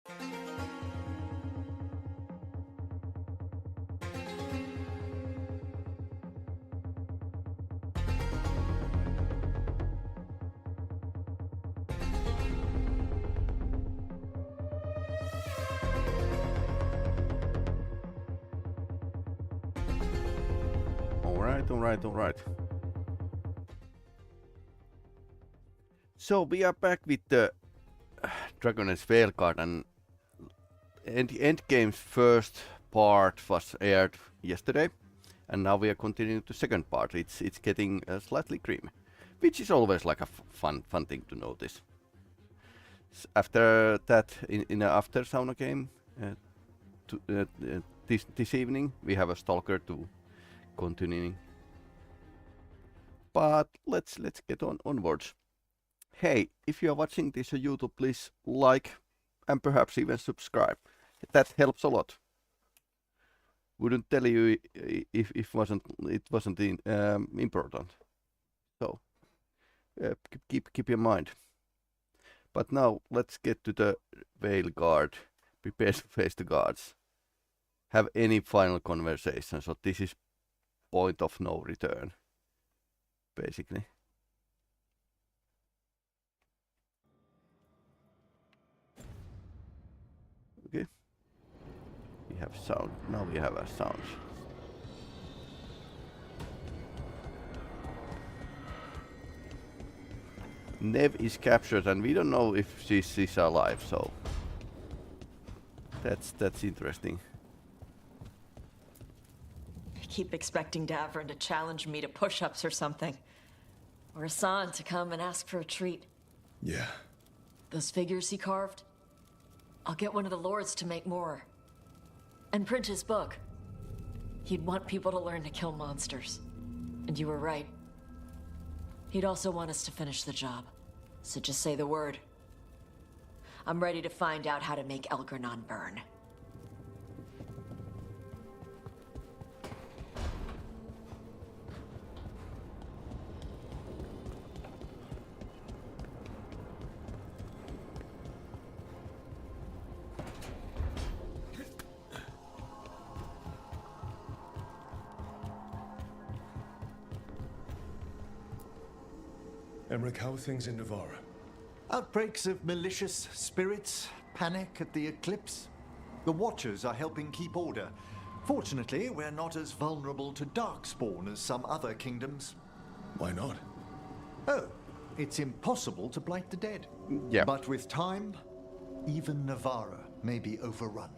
All right. So we are back with the Dragon's Veilguard, and Endgame's first part was aired yesterday, and now we are continuing the second part. It's getting slightly creamy, which is always like a fun thing to notice. After that, in an after sauna game this evening, we have a Stalker 2 continuing. But let's get onwards. Hey, if you are watching this on YouTube, please like and perhaps even subscribe. That helps a lot. Wouldn't tell you if it wasn't important. So keep in mind. But now let's get to the Veilguard. Prepare to face the gods. Have any final conversation. So this is point of no return, basically. Okay. We have sound. Now we have a sound. Nev is captured, and we don't know if she's alive. So that's interesting. I keep expecting Davrin to challenge me to push-ups or something. Or Hassan to come and ask for a treat. Yeah. Those figures he carved? I'll get one of the lords to make more. And print his book. He'd want people to learn to kill monsters. And you were right. He'd also want us to finish the job. So just say the word. I'm ready to find out how to make Elgranon burn. Emmerich, how are things in Navarra? Outbreaks of malicious spirits, panic at the eclipse. The Watchers are helping keep order. Fortunately, we're not as vulnerable to darkspawn as some other kingdoms. Why not? Oh, it's impossible to blight the dead. Yeah. But with time, even Navarra may be overrun.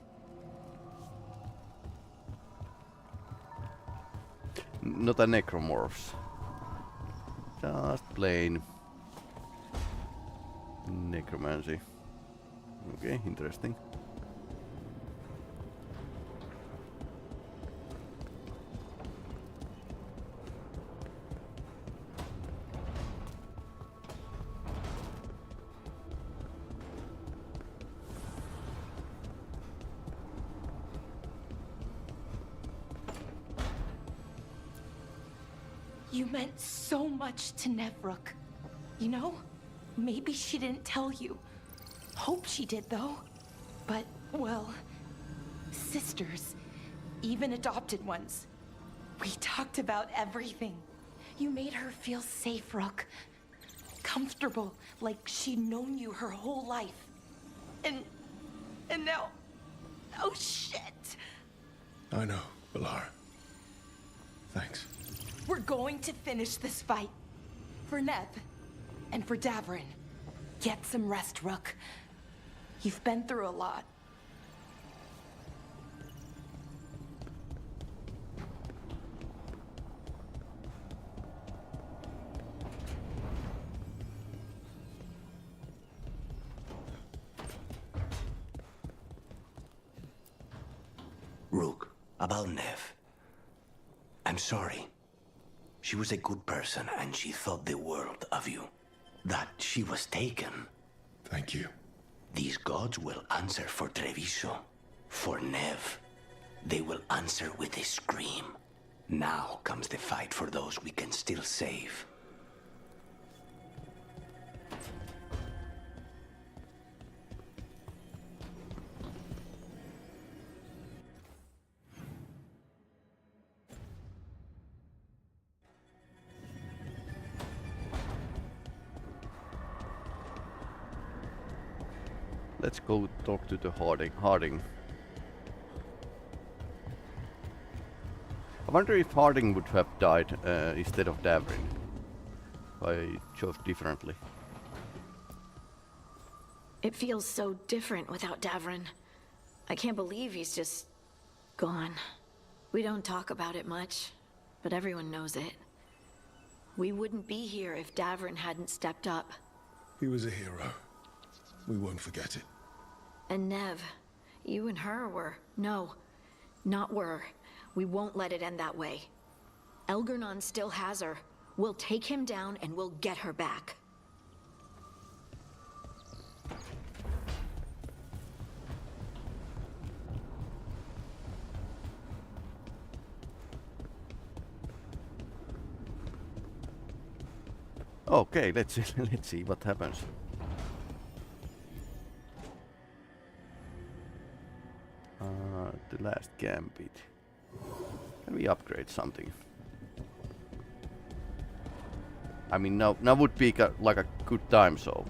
Not a necromorphs. Just plain necromancy. Okay, interesting. You meant so much to Nevruk. You know, maybe she didn't tell you. Hope she did, though. But, well, sisters, even adopted ones. We talked about everything. You made her feel safe, Rook. Comfortable, like she'd known you her whole life. And now... oh, shit! I know, Valar. Thanks. We're going to finish this fight. For Nev. And for Davrin. Get some rest, Rook. You've been through a lot. Rook, about Nev. I'm sorry. She was a good person and she thought the world of you. That she was taken. Thank you. These gods will answer for Treviso. For Nev. They will answer with a scream. Now comes the fight for those we can still save. Let's go talk to the Harding. I wonder if Harding would have died instead of Davrin. I chose differently. It feels so different without Davrin. I can't believe he's just gone. We don't talk about it much, but everyone knows it. We wouldn't be here if Davrin hadn't stepped up. He was a hero. We won't forget it. And Nev, you and her were... No, not were. We won't let it end that way. Elgernon still has her. We'll take him down and we'll get her back. Okay, let's see what happens. The last Gambit. Can we upgrade something? I mean, now would be like a good time, so.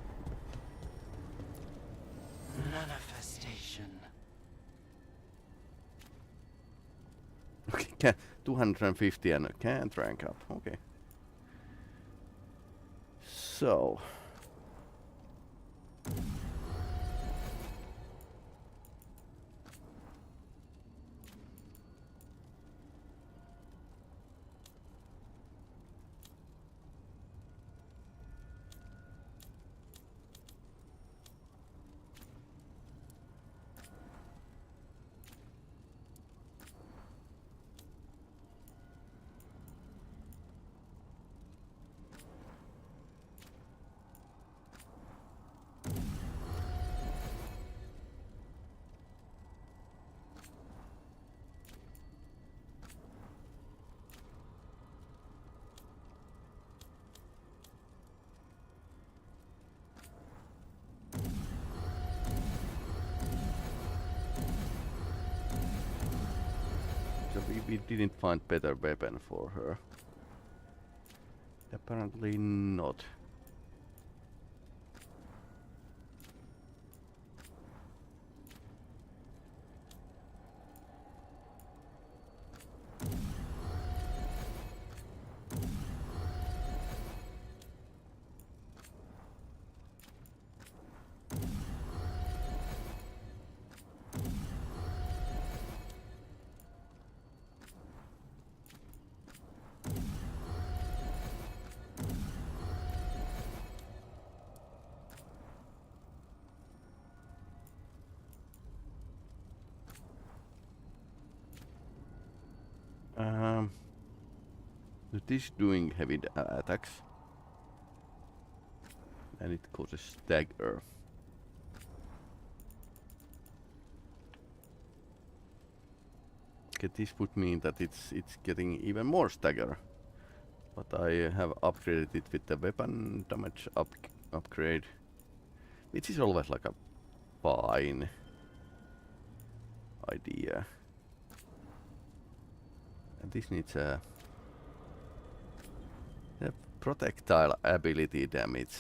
Manifestation. Okay, 250 and can't rank up. Okay. So. So we didn't find better weapon for her. Apparently not. It is doing heavy attacks, and it causes stagger. Okay, this would mean that it's getting even more stagger, but I have upgraded it with the weapon damage upgrade, which is always like a fine idea. And this needs a projectile ability damage.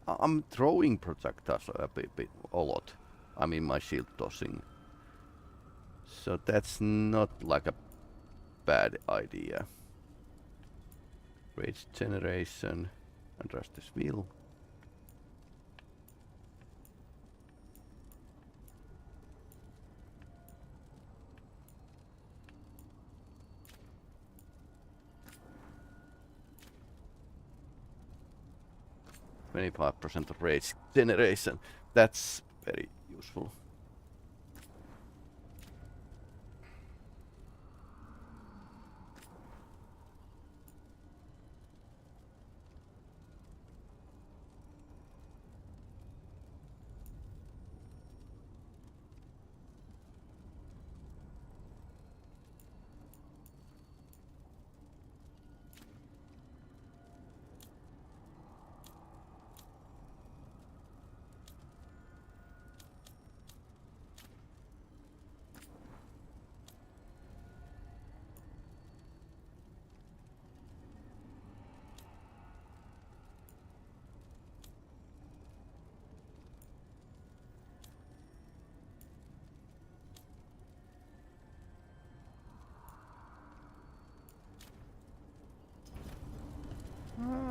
I'm throwing projectiles a lot. I mean my shield tossing. So that's not like a bad idea. Rage generation and Ruster's Wheel. %of rage generation. That's very useful.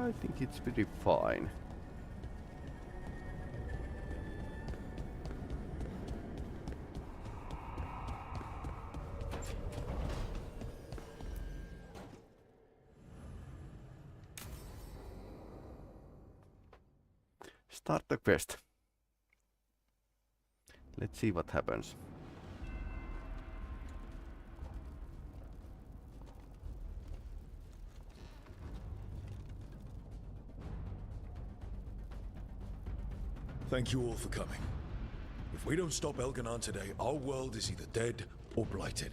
I think it's pretty fine. Start the quest. Let's see what happens. Thank you all for coming. If we don't stop Elganon today, our world is either dead or blighted.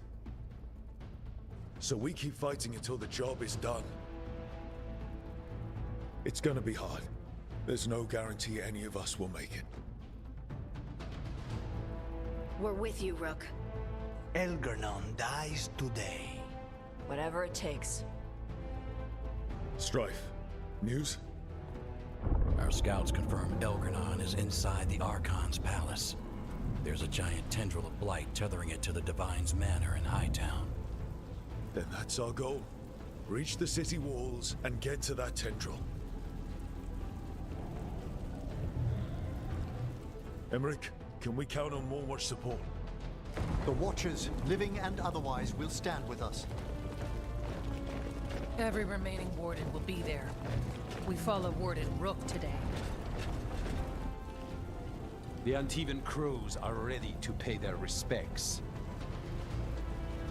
So we keep fighting until the job is done. It's gonna be hard. There's no guarantee any of us will make it. We're with you, Rook. Elganon dies today. Whatever it takes. Strife, news? Our scouts confirm Elganon is inside the Archon's palace. There's a giant tendril of blight tethering it to the Divine's manor in Hightown. Then that's our goal. Reach the city walls and get to that tendril. Emmerich, can we count on more watch support? The Watchers, living and otherwise, will stand with us. Every remaining warden will be there. We follow Warden Rook today. The Antivan crews are ready to pay their respects.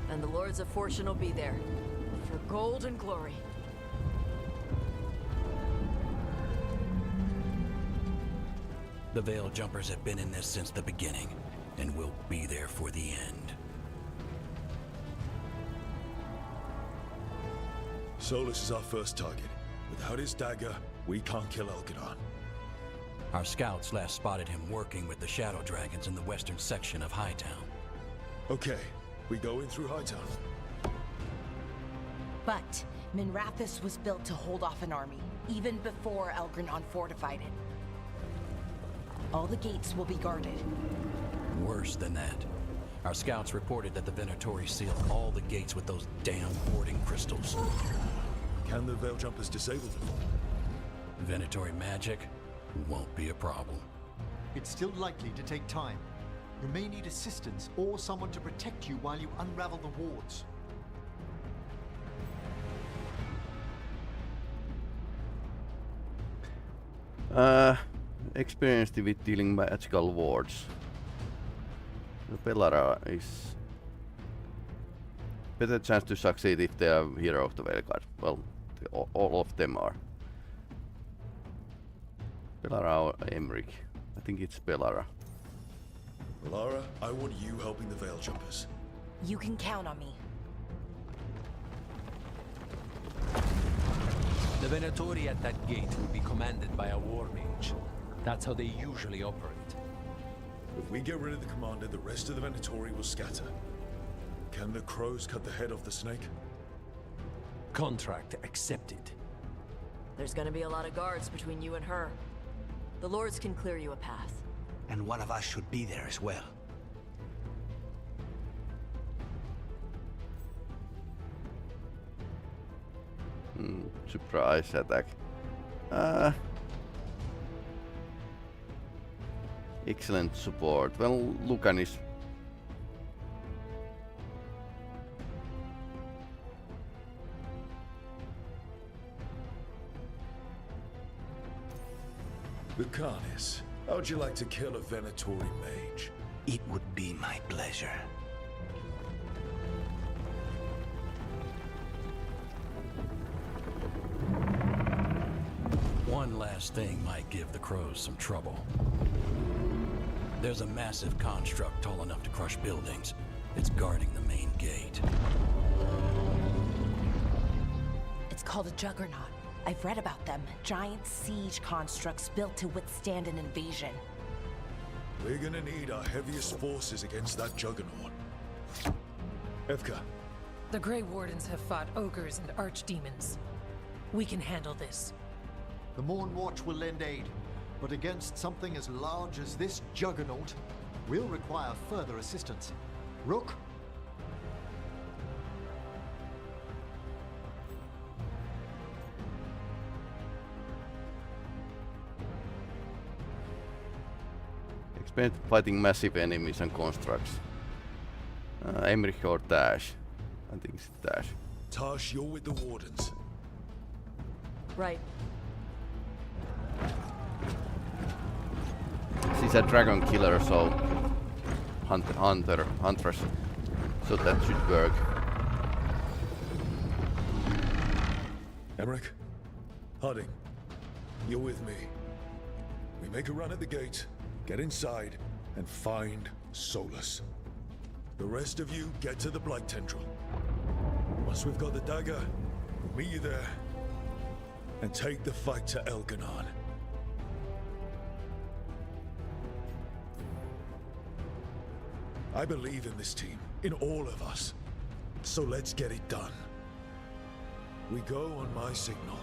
And the Lords of Fortune will be there. For gold and glory. The Veil Jumpers have been in this since the beginning, and will be there for the end. Solas is our first target. Without his dagger, we can't kill Elganon. Our scouts last spotted him working with the Shadow Dragons in the western section of Hightown. Okay, we go in through Hightown. But Minrathos was built to hold off an army, even before Elganon fortified it. All the gates will be guarded. Worse than that. Our scouts reported that the Venatori sealed all the gates with those damn warding crystals. Can the Veil Jumpers disable them? Venatori magic won't be a problem. It's still likely to take time. You may need assistance or someone to protect you while you unravel the wards. Experienced with dealing magical wards. The Pelirami is better chance to succeed if they are hero of the Veilguard. Well, all of them are. Pelara or Emmerich? I think it's Pelara. Lara, I want you helping the Veil Jumpers. You can count on me. The Venatori at that gate will be commanded by a war mage. That's how they usually operate. If we get rid of the commander, the rest of the Venatori will scatter. Can the crows cut the head off the snake? Contract accepted. There's gonna be a lot of guards between you and her. The Lords can clear you a path. And one of us should be there as well. Surprise attack. Excellent support. Well, Lucan is... Lucanis, how'd you like to kill a Venatori mage? It would be my pleasure. One last thing might give the crows some trouble. There's a massive construct tall enough to crush buildings. It's guarding the main gate. It's called a Juggernaut. I've read about them. Giant siege constructs built to withstand an invasion. We're gonna need our heaviest forces against that juggernaut. Evka. The Grey Wardens have fought ogres and archdemons. We can handle this. The Morn Watch will lend aid, but against something as large as this juggernaut, we'll require further assistance. Rook? Spent fighting massive enemies and constructs. Emmerich or Tash? I think it's Tash. Tash, you're with the Wardens. Right. She's a dragon killer, so huntress. So that should work. Emmerich, Harding, you're with me. We make a run at the gate, get inside, and find Solas. The rest of you get to the Blight Tendril. Once we've got the dagger, we'll meet you there and take the fight to Elganon. I believe in this team, in all of us. So let's get it done. We go on my signal.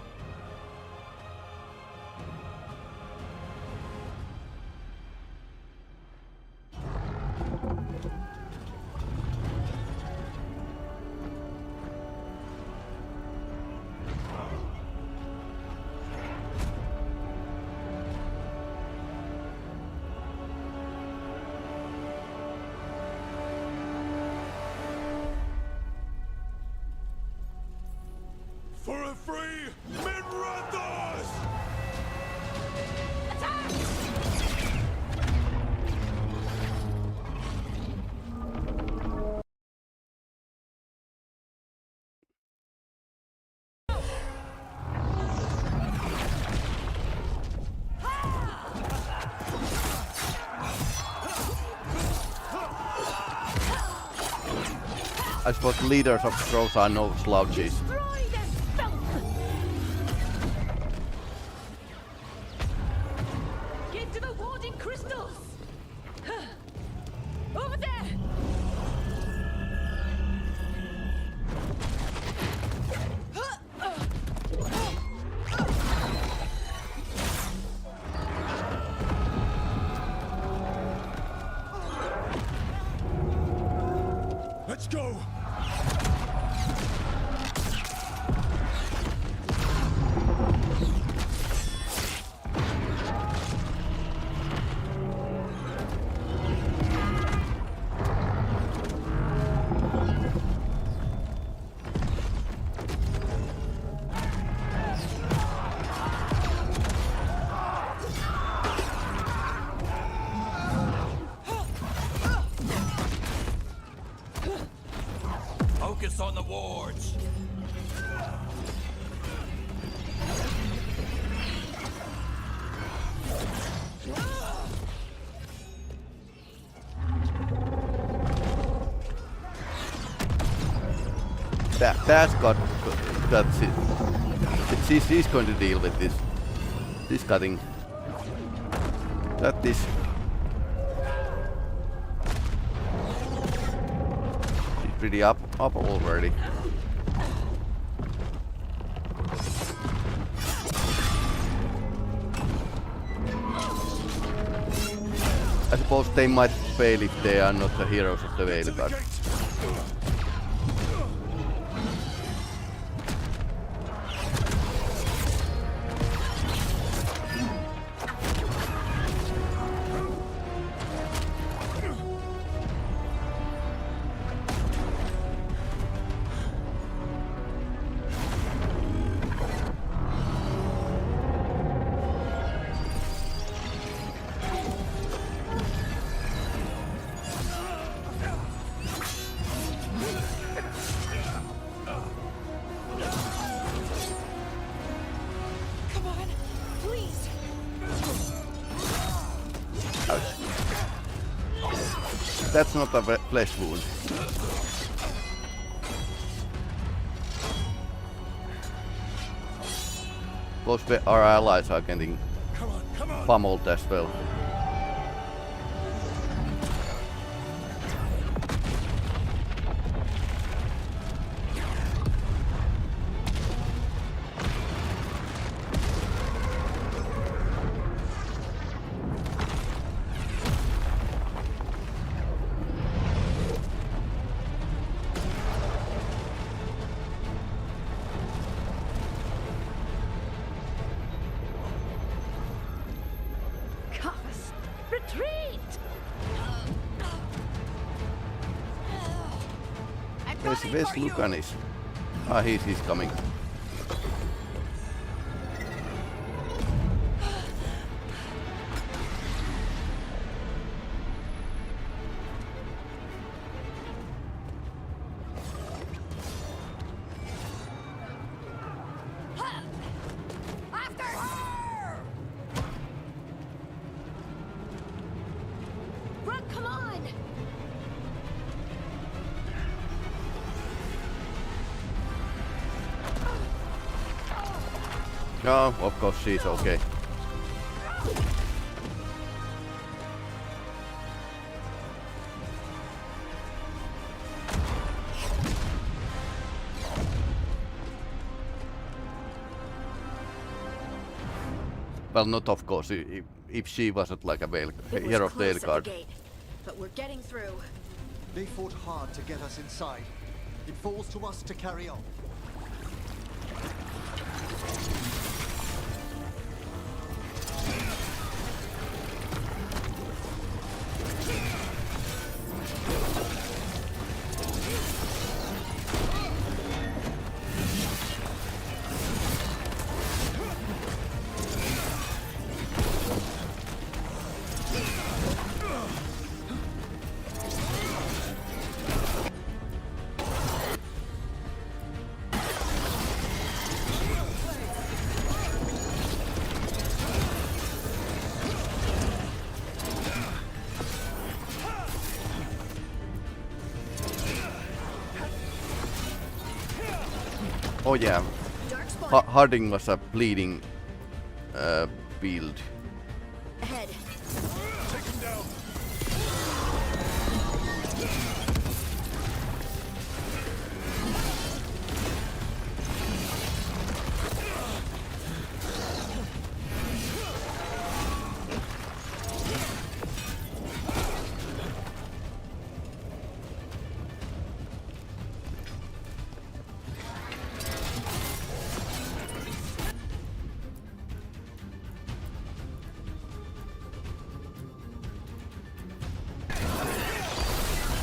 For a free minrathos! I suppose leaders of trolls are no slouches. Get to the warding crystals! Over there! Let's go! Focus on the wards. That's got that's it. She's going to deal with this cutting. That is. She's pretty up already. I suppose they might fail if they are not the heroes of the Veilguard. That's not a flesh wound. Both our allies are getting pummeled as well. Where's Lucanis? Ah, he's coming. After her! Rook, come on! No, of course she's okay. Well, not of course, if she wasn't like a hero of Veilguard. But we're getting through. They fought hard to get us inside. It falls to us to carry on. Oh yeah, Harding was a bleeding build. Ahead. Take him down.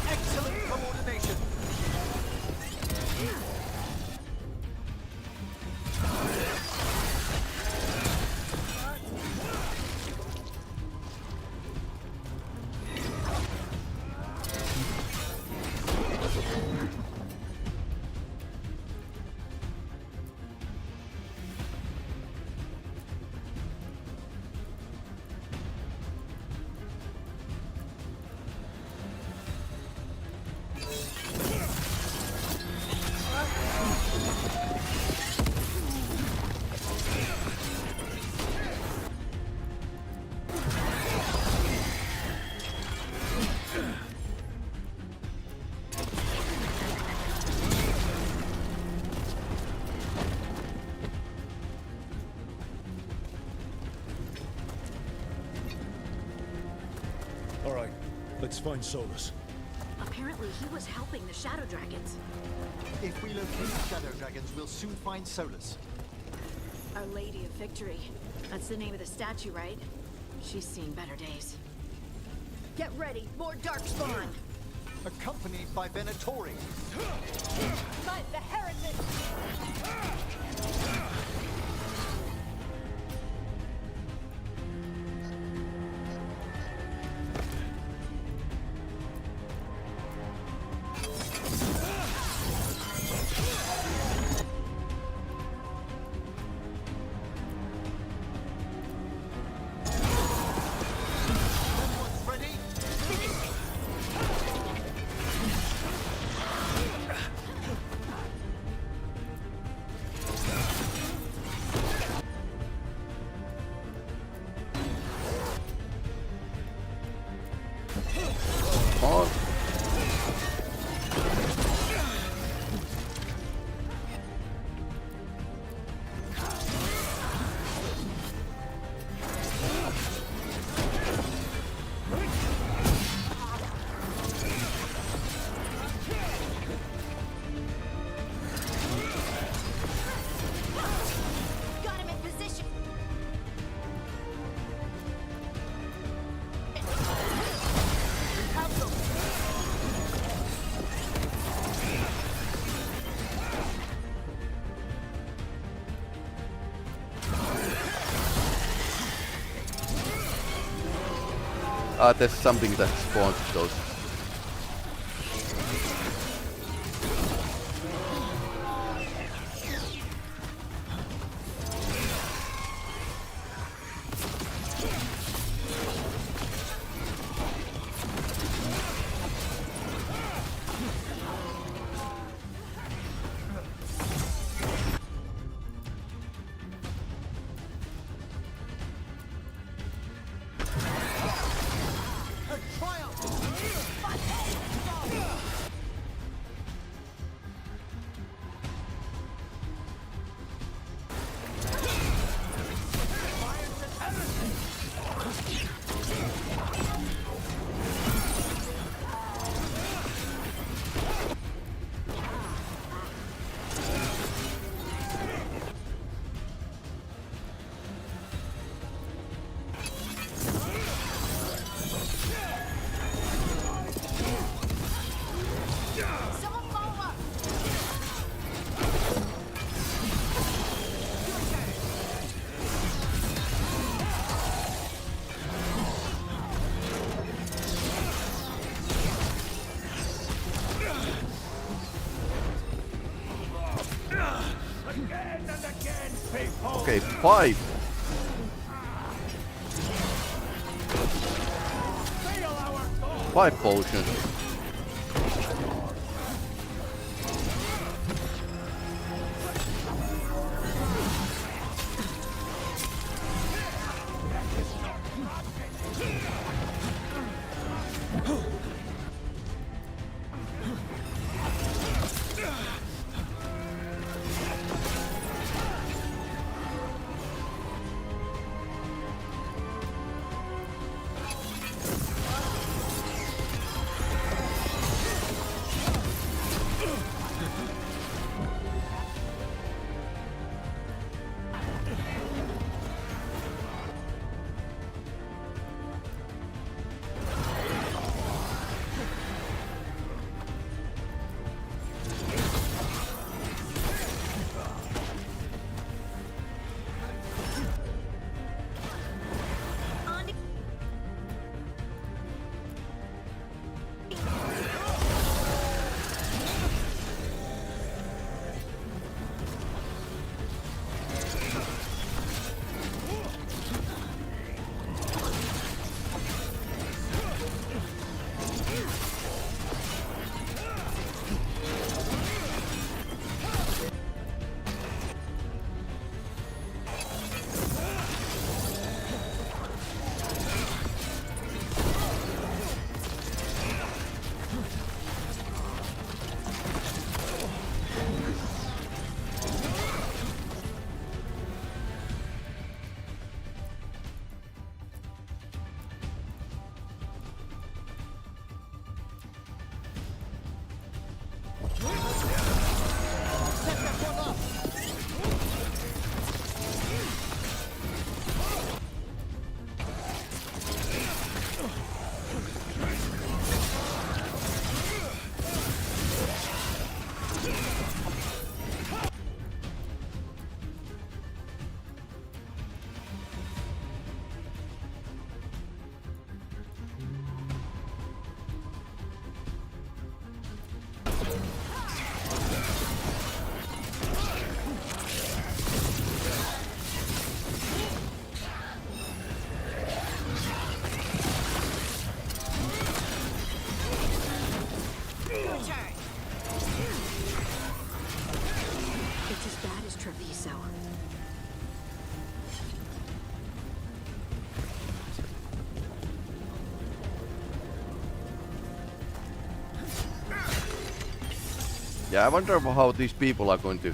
Excellent coordination. All right, let's find Solas. Apparently he was helping the Shadow Dragons. If we locate the Shadow Dragons, we'll soon find Solas. Our Lady of Victory. That's the name of the statue, right? She's seen better days. Get ready, more Darkspawn! Accompanied by Venatori. Fight the heretics! there's something that spawns those. Okay, 5. Five potions. Yeah, I wonder how these people are going to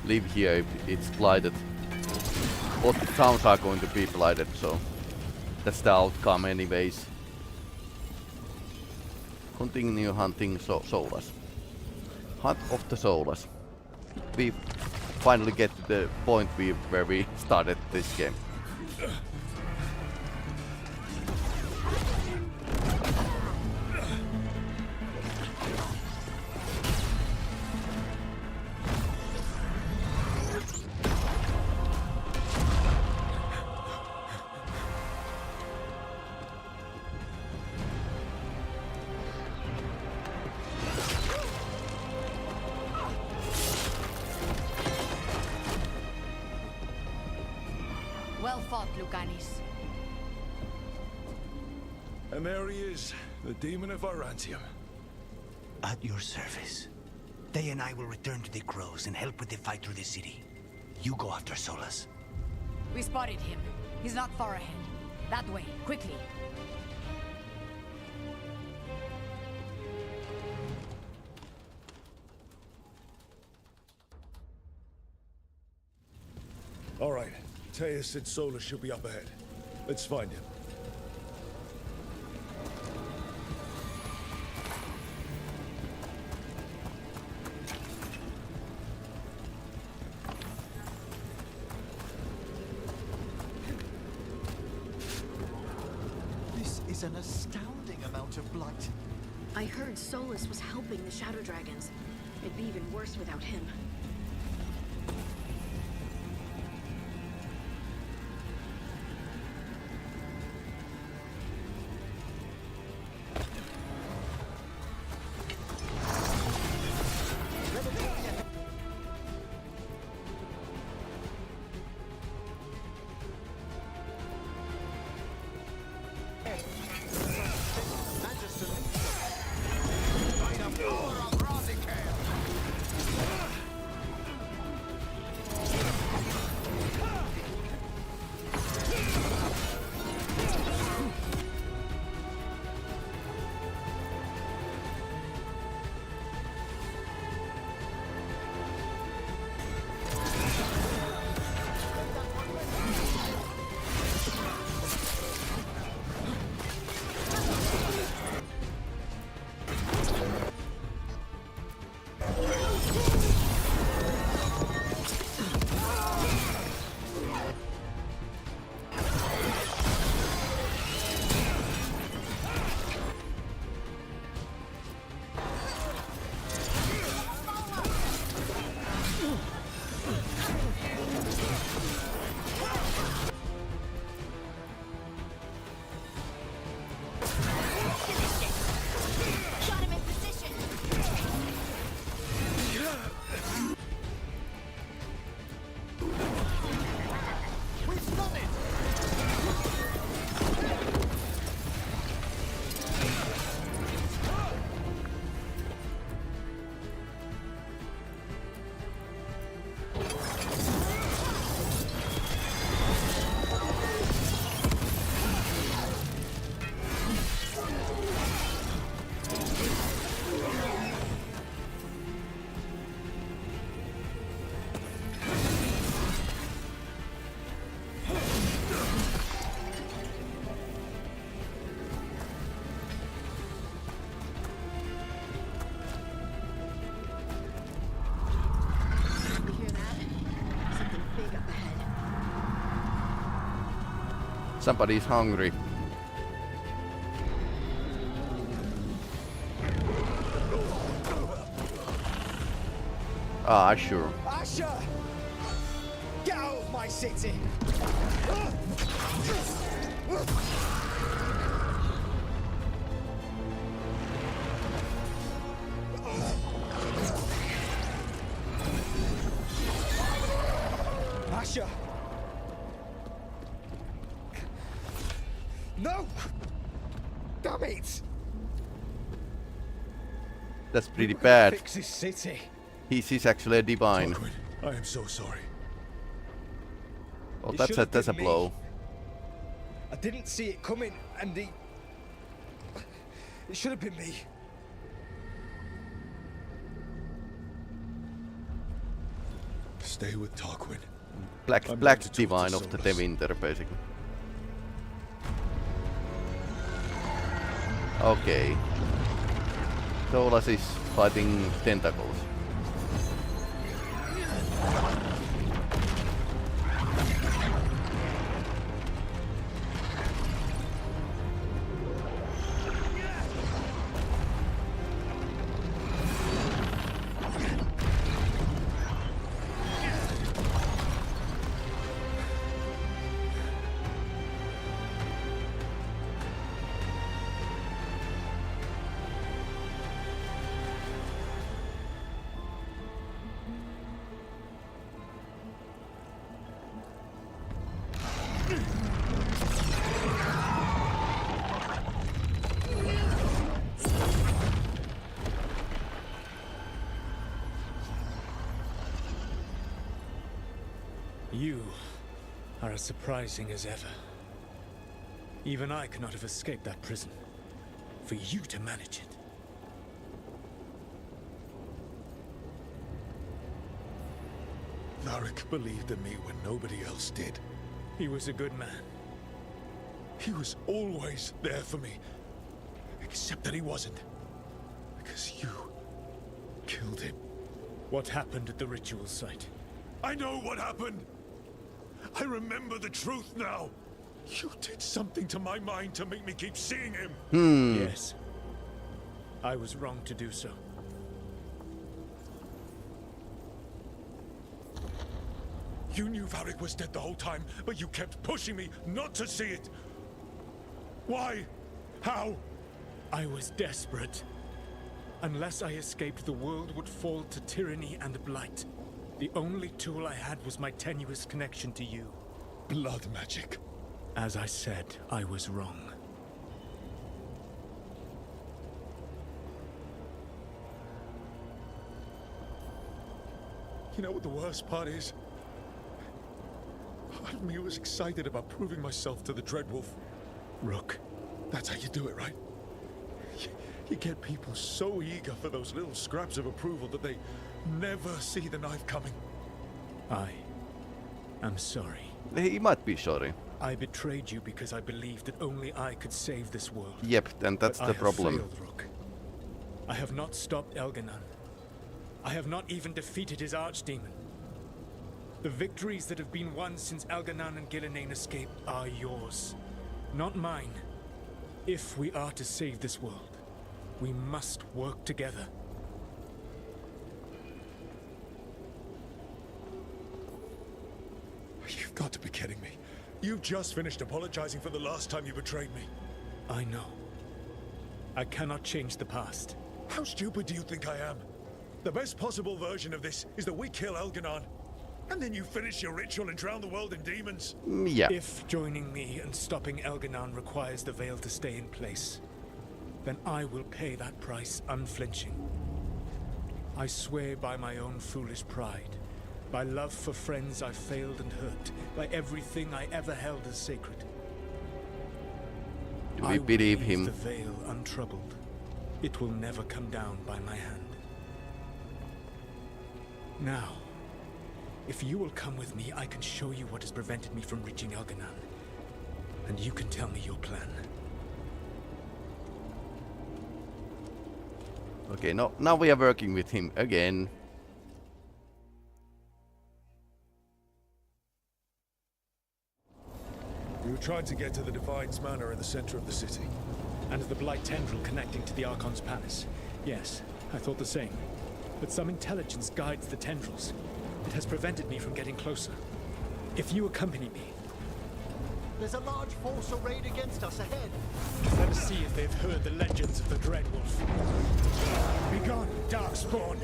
live here if it's blighted. What towns are going to be blighted, so that's the outcome anyways. Continue hunting Solas. Hunt of the Solas. We finally get to the point where we started this game. Canis. And there he is, the demon of Arantium. At your service. They and I will return to the Crows and help with the fight through the city. You go after Solas. We spotted him. He's not far ahead. That way, quickly. All right. Teia said Solas should be up ahead. Let's find him. This is an astounding amount of blight. I heard Solas was helping the Shadow Dragons. It'd be even worse without him. Somebody's hungry. Ah, sure. Asher! Get out of my city! Asher! No! Damn it! That's pretty bad. Fix this city. He's actually a divine. Tarquin, I am so sorry. Well, It that's should've a been me. blow. I didn't see it coming, and it should have been me. Stay with Tarquin. Black I'm black going to talk to divine of the Solas. Winter, basically. Okay. Solas is fighting tentacles. You are as surprising as ever. Even I could not have escaped that prison. For you to manage it. Varric believed in me when nobody else did. He was a good man. He was always there for me. Except that he wasn't. Because you killed him. What happened at the ritual site? I know what happened! I remember the truth now! You did something to my mind to make me keep seeing him! Yes. I was wrong to do so. You knew Varric was dead the whole time, but you kept pushing me not to see it! Why? How? I was desperate. Unless I escaped, the world would fall to tyranny and blight. The only tool I had was my tenuous connection to you. Blood magic. As I said, I was wrong. You know what the worst part is? Part of me was excited about proving myself to the Dreadwolf. Rook. That's how you do it, right? You get people so eager for those little scraps of approval that they never see the knife coming. I am sorry. He might be sorry. I betrayed you because I believed that only I could save this world. Yep, and that's But the I problem. have failed, Rook. I have not stopped Elganon. I have not even defeated his archdemon. The victories that have been won since Elganon and Gillenane escaped are yours, not mine. If we are to save this world, we must work together. You've got to be kidding me. You've just finished apologizing for the last time you betrayed me. I know. I cannot change the past. How stupid do you think I am? The best possible version of this is that we kill Elganon. And then you finish your ritual and drown the world in demons. Yeah. If joining me and stopping Elganon requires the Veil to stay in place, then I will pay that price unflinching. I swear by my own foolish pride, by love for friends I failed and hurt, by everything I ever held as sacred. Do we believe leave him? The Veil untroubled. It will never come down by my hand. Now, if you will come with me, I can show you what has prevented me from reaching Elganon. And you can tell me your plan. Okay, now we are working with him again. We were trying to get to the Divine's Manor in the center of the city. And the Blight Tendril connecting to the Archon's Palace. Yes, I thought the same. But some intelligence guides the tendrils. It has prevented me from getting closer. If you accompany me... There's a large force arrayed against us ahead. Let us see if they've heard the legends of the Dreadwolf. Begone, Darkspawn!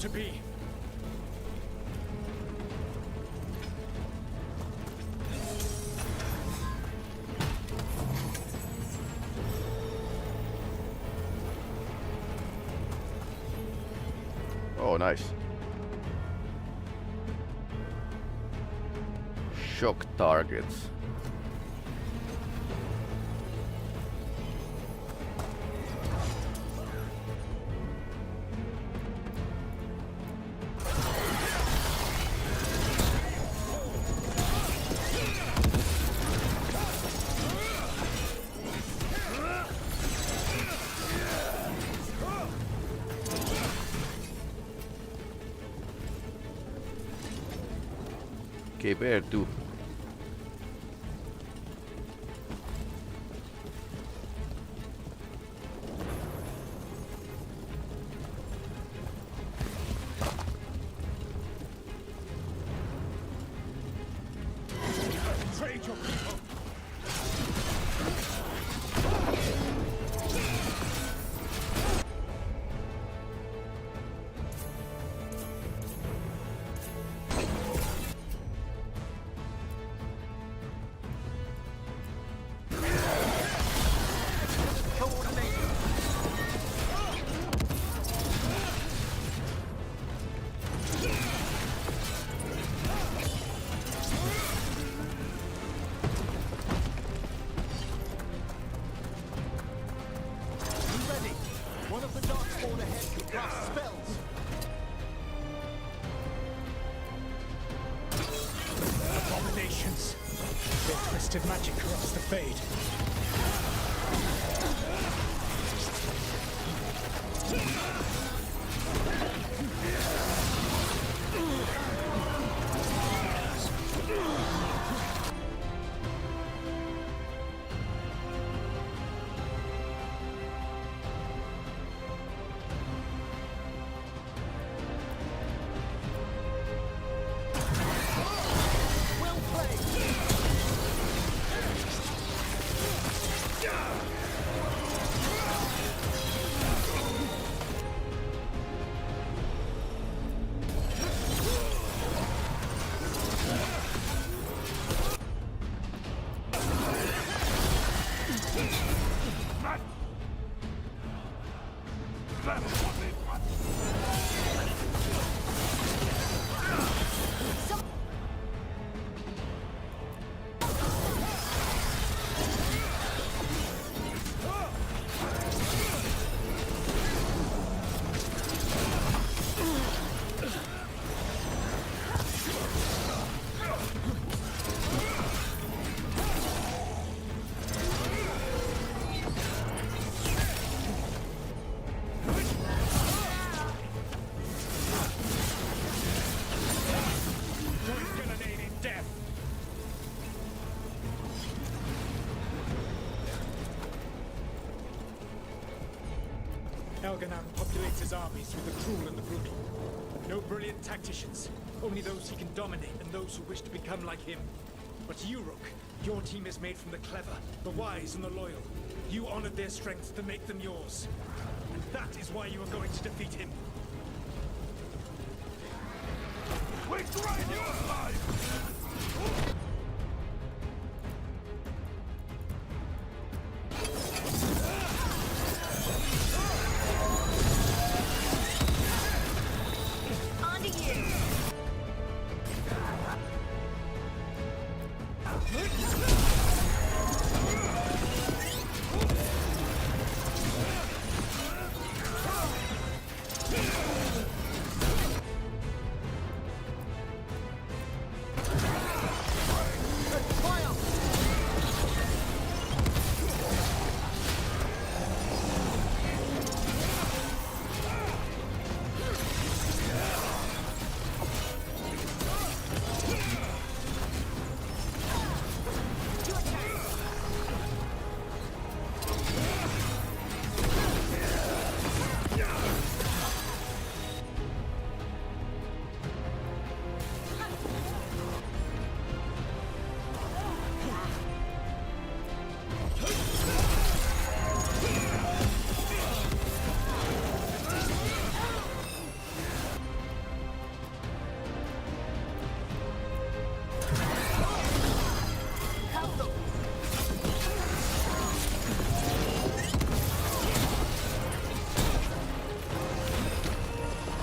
to be. Oh, nice. Shock targets. Okay, where to? Trade your people. Abominations. Their twisted magic corrupts the Fade. Elganan populates his armies with the cruel and the brutal. No brilliant tacticians, only those he can dominate and those who wish to become like him. But you, Rook, your team is made from the clever, the wise, and the loyal. You honored their strengths to make them yours. And that is why you are going to defeat him. We drain your life!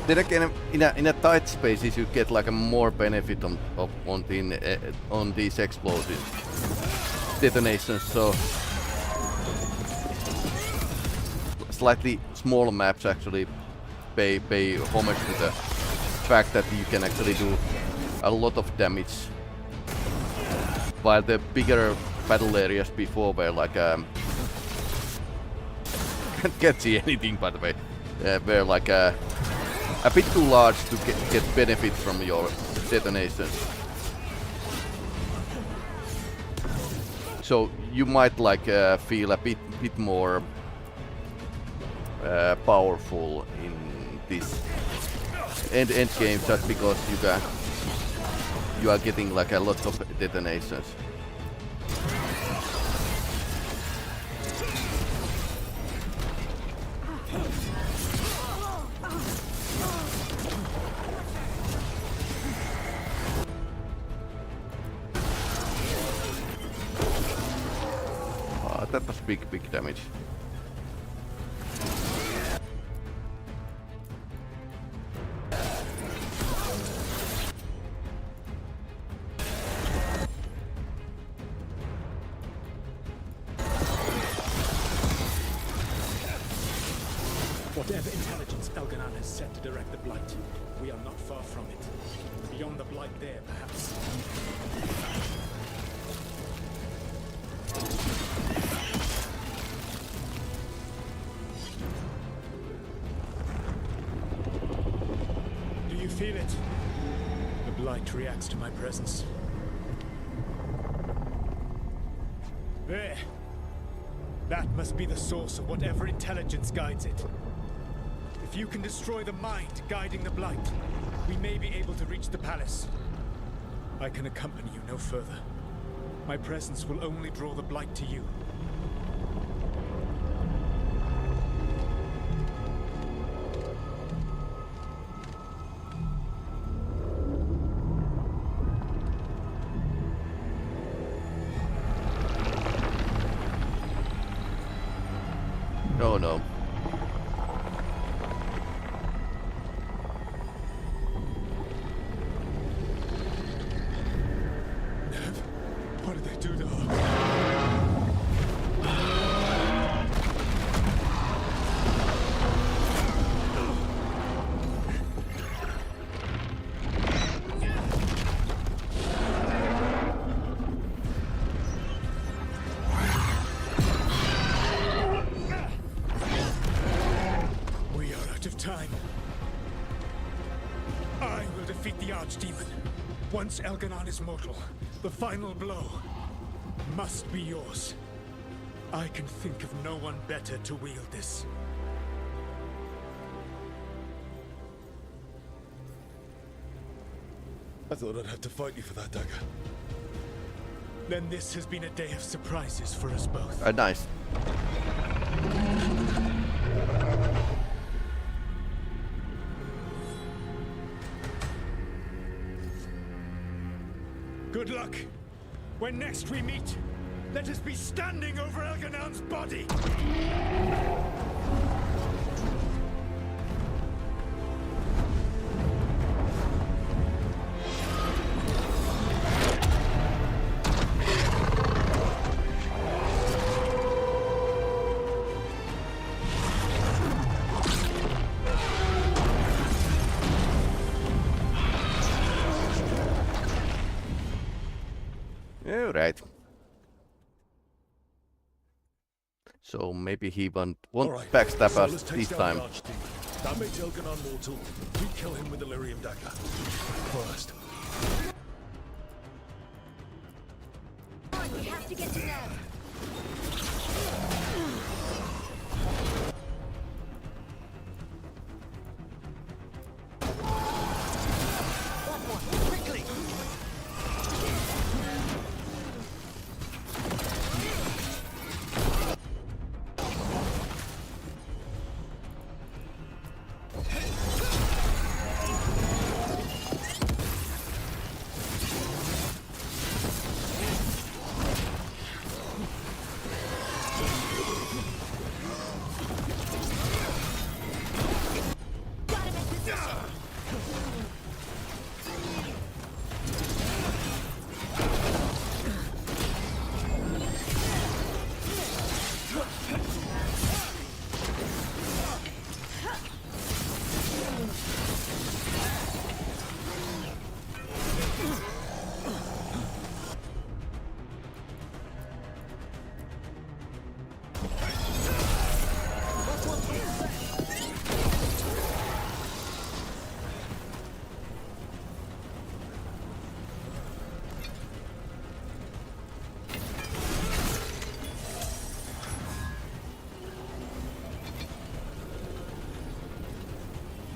Then again, in a tight spaces, you get like a more benefit on these explosive detonations. So slightly smaller maps actually pay homage to the fact that you can actually do a lot of damage, while the bigger battle areas before were like can't see anything, by the way, were like a bit too large to get benefit from your detonations. So you might like feel a bit more powerful in this end game, just because you are getting like a lot of detonations. That was big damage. Whatever intelligence Elganon has set to direct the Blight, we are not far from it. Beyond the Blight there, perhaps. Do you feel it? The Blight reacts to my presence. There. That must be the source of whatever intelligence guides it. If you can destroy the mind guiding the Blight, we may be able to reach the palace. I can accompany you no further. My presence will only draw the Blight to you. Oh no. What did they do to her? We are out of time. I will defeat the Archdemon. Once Elganon is mortal, the final blow must be yours. I can think of no one better to wield this. I thought I'd have to fight you for that dagger. Then this has been a day of surprises for us both. Nice. Good luck. When next we meet, let us be standing over Elganon's body. Alright. So maybe he won't Right, backstab so us let's take this down time. the Archdemon. That makes Elganon mortal. We kill him with the Lyrium dagger. First. We have to get to them. Quickly!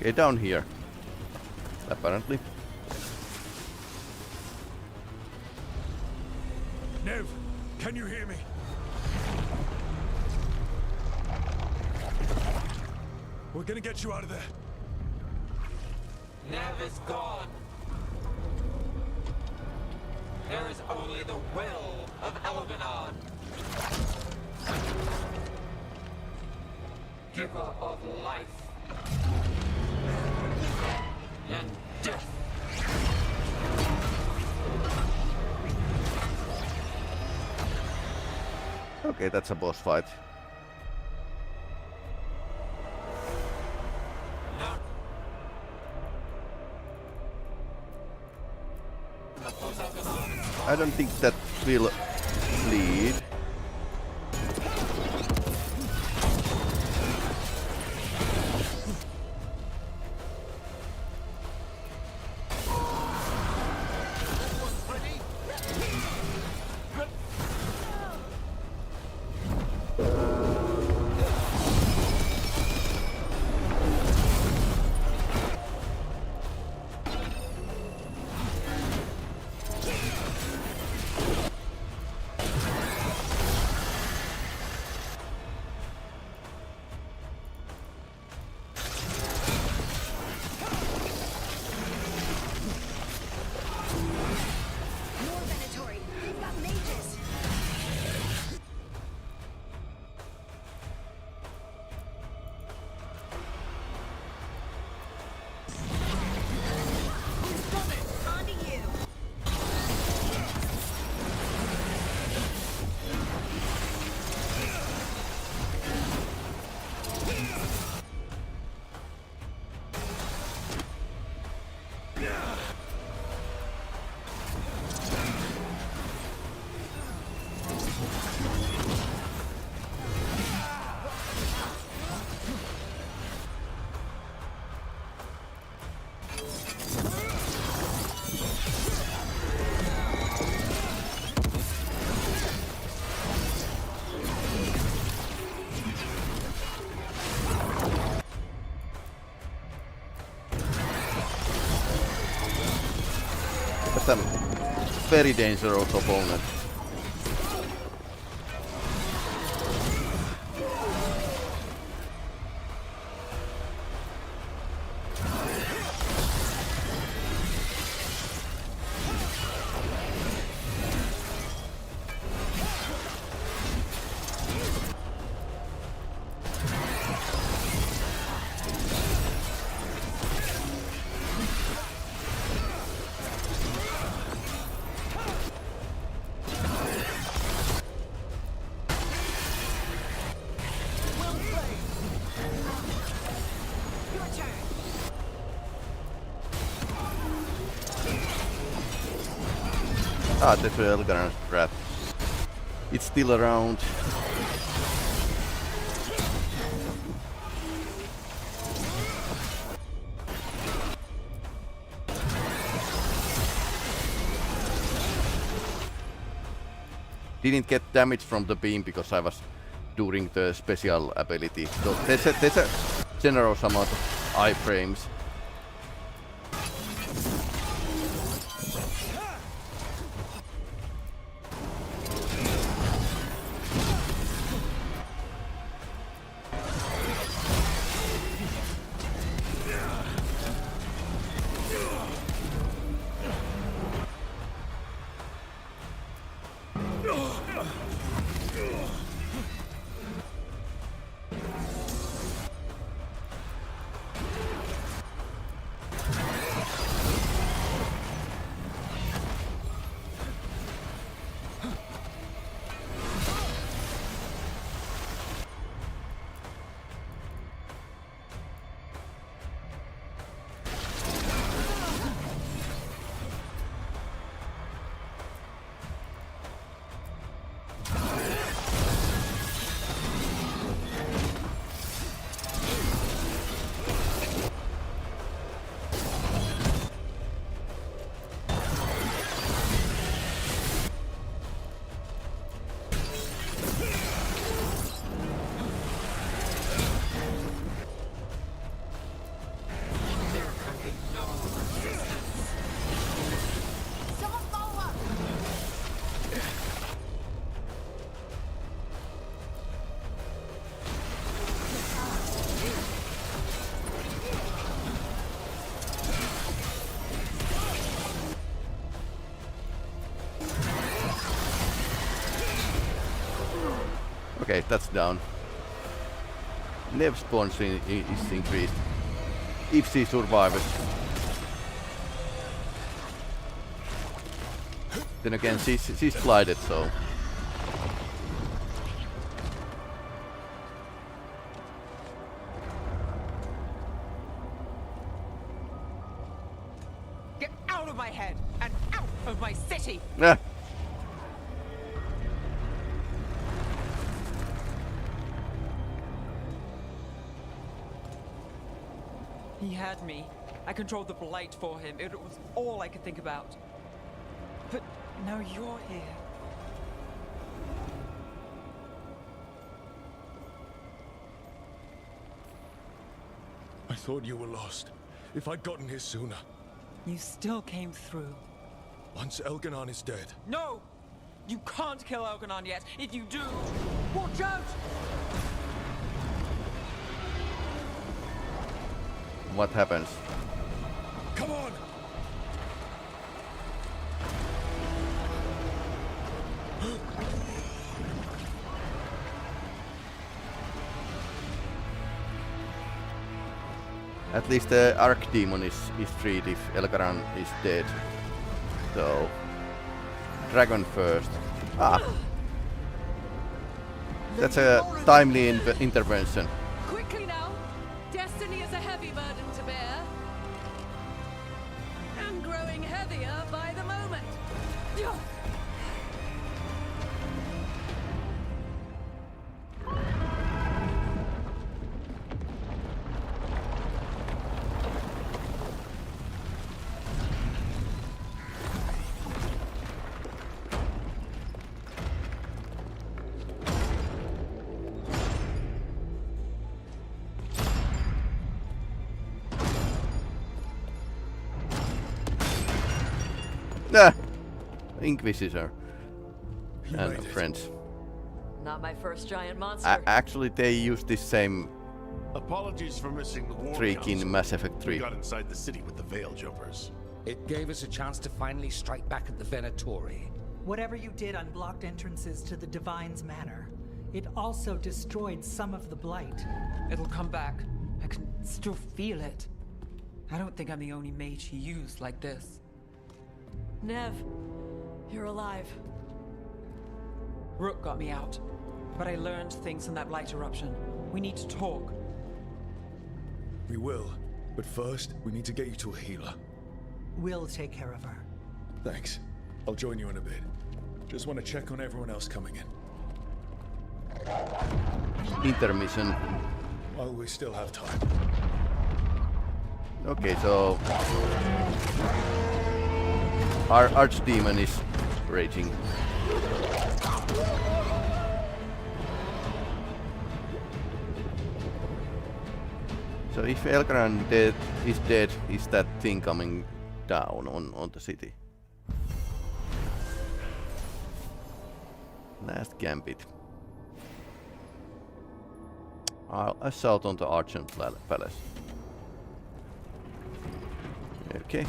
Okay, down here. Apparently. Nev, can you hear me? We're gonna get you out of there. Nev is gone. There is only the will of Elvenon. Giver of life and death. Okay, that's a boss fight. I don't think that will lead. That's a very dangerous opponent. Ah, that's where Elganan's trap. It's still around. Didn't get damage from the beam because I was doing the special ability. So there's a generous amount of iframes. Okay, that's down. Nev spawns is increased. If she survives. Then again, she's blighted, so. Get out of my head and out of my city! Ah. He had me. I controlled the blight for him. It was all I could think about. But now you're here. I thought you were lost. If I'd gotten here sooner. You still came through. Once Elganon is dead. No! You can't kill Elganon yet. If you do, watch out! What happens? Come on! At least the Archdemon is freed if Elgaran is dead. So, dragon first. Ah! That's a timely intervention. Quickly now! Destiny is a heavy burden to bear. And growing heavier by the moment. Ah! Inquisitor and friends. Not my first giant monster. Actually, they used this same Apologies for missing the war trick in council. Mass Effect 3. We got inside the city with the Veil Jumpers. It gave us a chance to finally strike back at the Venatori. Whatever you did unblocked entrances to the Divine's Manor. It also destroyed some of the Blight. It'll come back. I can still feel it. I don't think I'm the only mage he used like this. Nev, you're alive. Rook got me out, but I learned things in that blight eruption. We need to talk. We will, but first, we need to get you to a healer. We'll take care of her. Thanks. I'll join you in a bit. Just want to check on everyone else coming in. Intermission. While we still have time. Okay, so our Archdemon is raging. So if Elgaran is dead, is that thing coming down on the city? Last Gambit. I'll assault on the Archon Palace. Okay.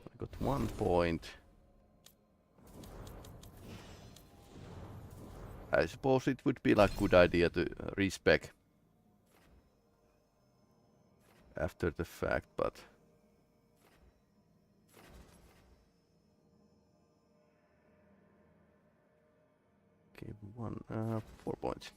I got 1 point. I suppose it would be like good idea to respec after the fact, but okay, 4 points.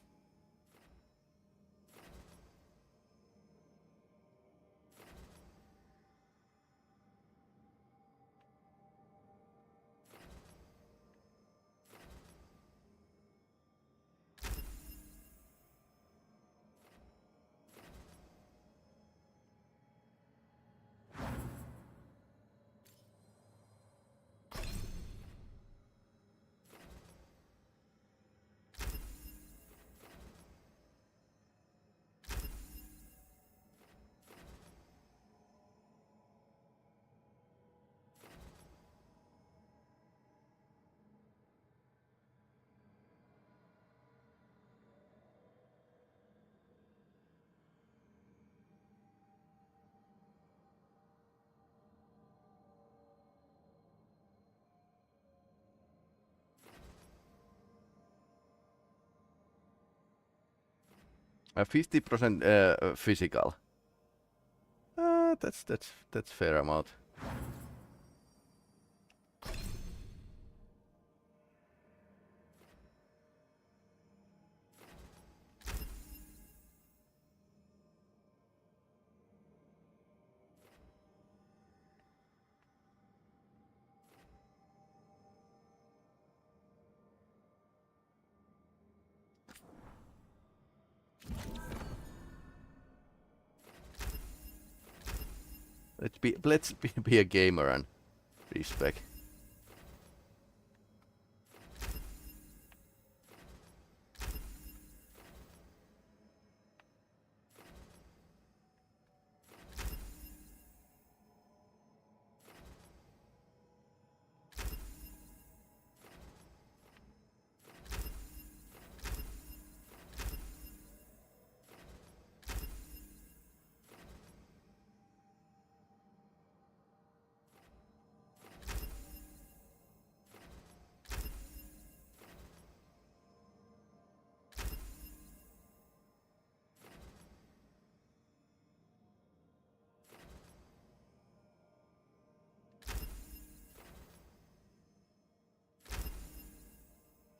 50% physical. That's fair amount. Let's be a gamer and respect.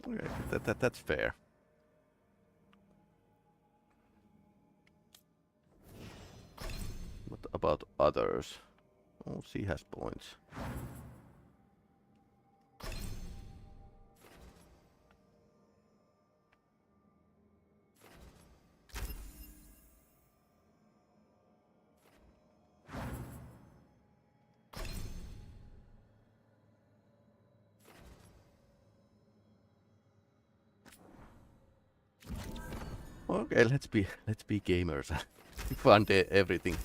Okay, that's fair. What about others? Oh, she has points. Okay, let's be gamers. Fund everything.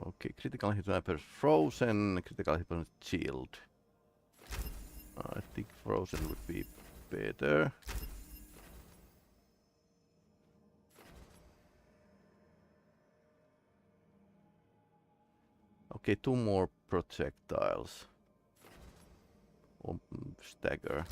Okay, critical hit sniper frozen, critical hit on shield. I think frozen would be better. Okay, 2 more projectiles. Stagger.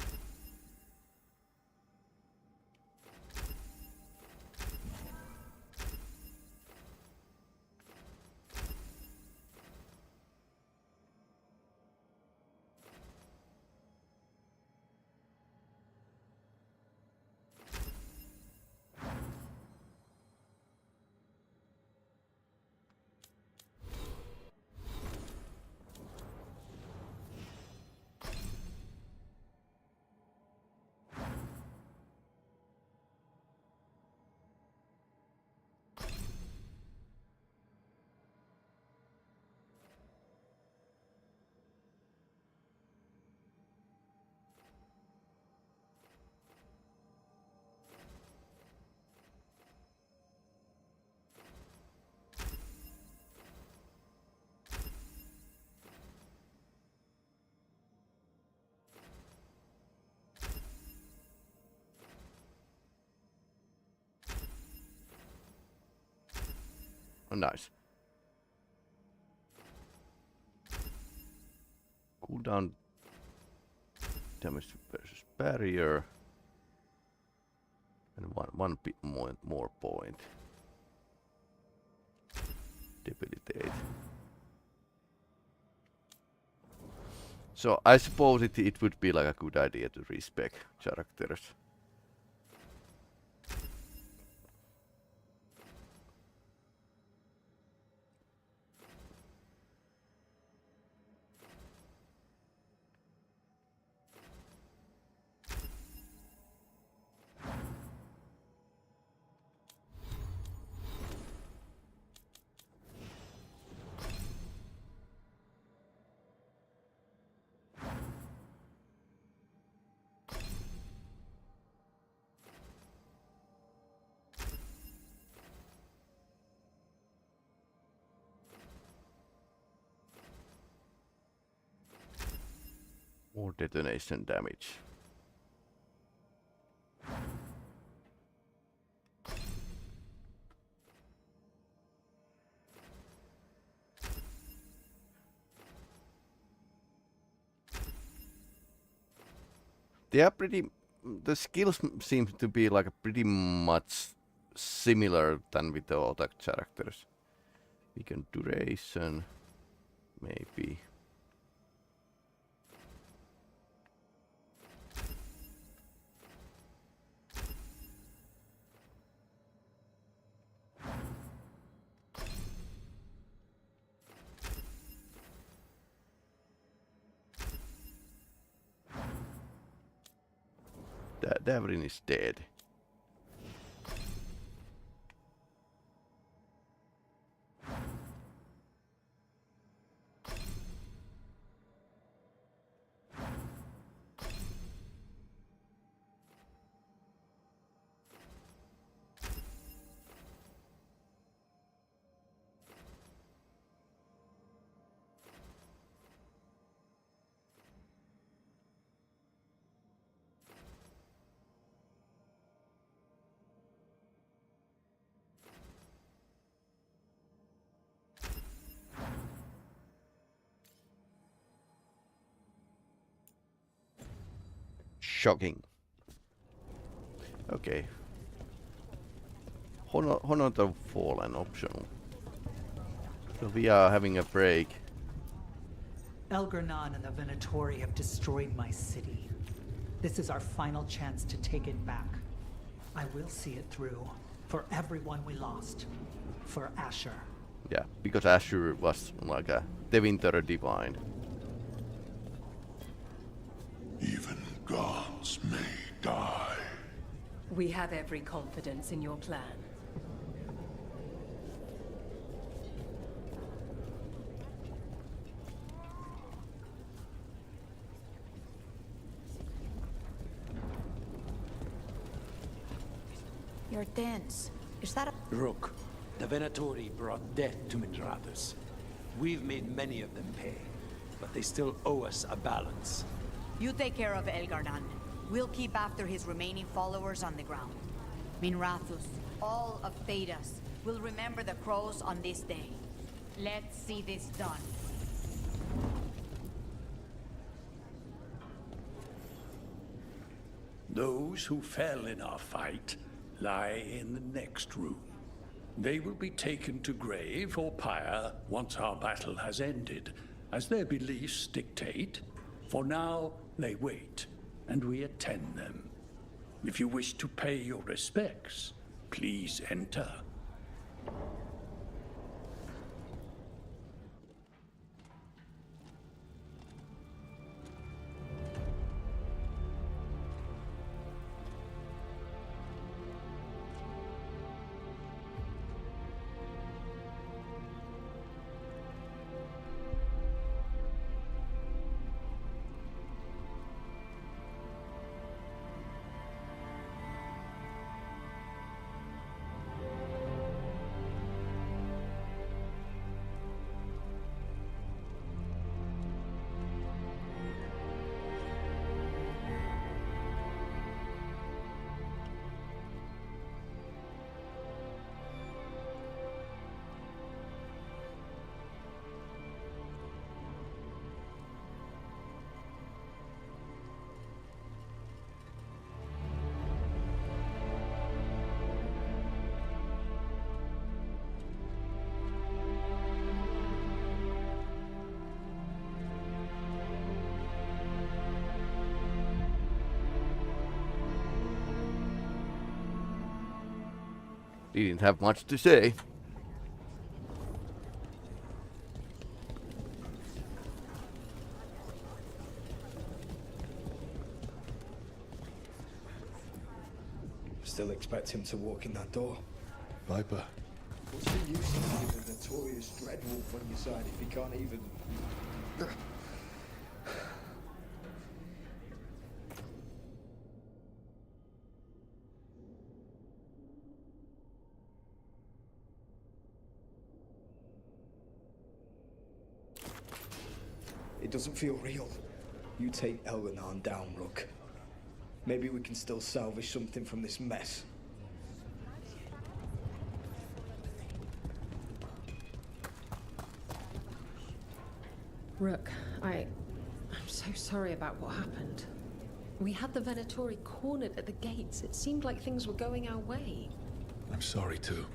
Oh, nice. Cooldown damage versus barrier. And one bit more point. Debilitate. So I suppose it would be like a good idea to respec characters. or detonation damage. They are pretty. The skills seem to be like pretty much similar than with the other characters. Weaken duration, maybe. Davrin is dead. Shocking. Okay. Honor the Fallen optional. So we are having a break. Elgar'nan and the Venatori have destroyed my city. This is our final chance to take it back. I will see it through. For everyone we lost. For Asher. Yeah, because Asher was like a Tevinter divine. Even gods may die. We have every confidence in your plan. You're dense. Is that a... Rook, the Venatori brought death to minrathos. We've made many of them pay, but they still owe us a balance. You take care of Elgar'nan. We'll keep after his remaining followers on the ground. Minrathos, all of Thedas, will remember the crows on this day. Let's see this done. Those who fell in our fight lie in the next room. They will be taken to grave or pyre once our battle has ended, as their beliefs dictate. For now, they wait, and we attend them. If you wish to pay your respects, please enter. He didn't have much to say. Still expect him to walk in that door. Viper. What's the use of being a notorious dreadwolf on your side if he can't even... It doesn't feel real. You take Elganon down, Rook. Maybe we can still salvage something from this mess. Rook, I'm so sorry about what happened. We had the Venatori cornered at the gates. It seemed like things were going our way. I'm sorry too.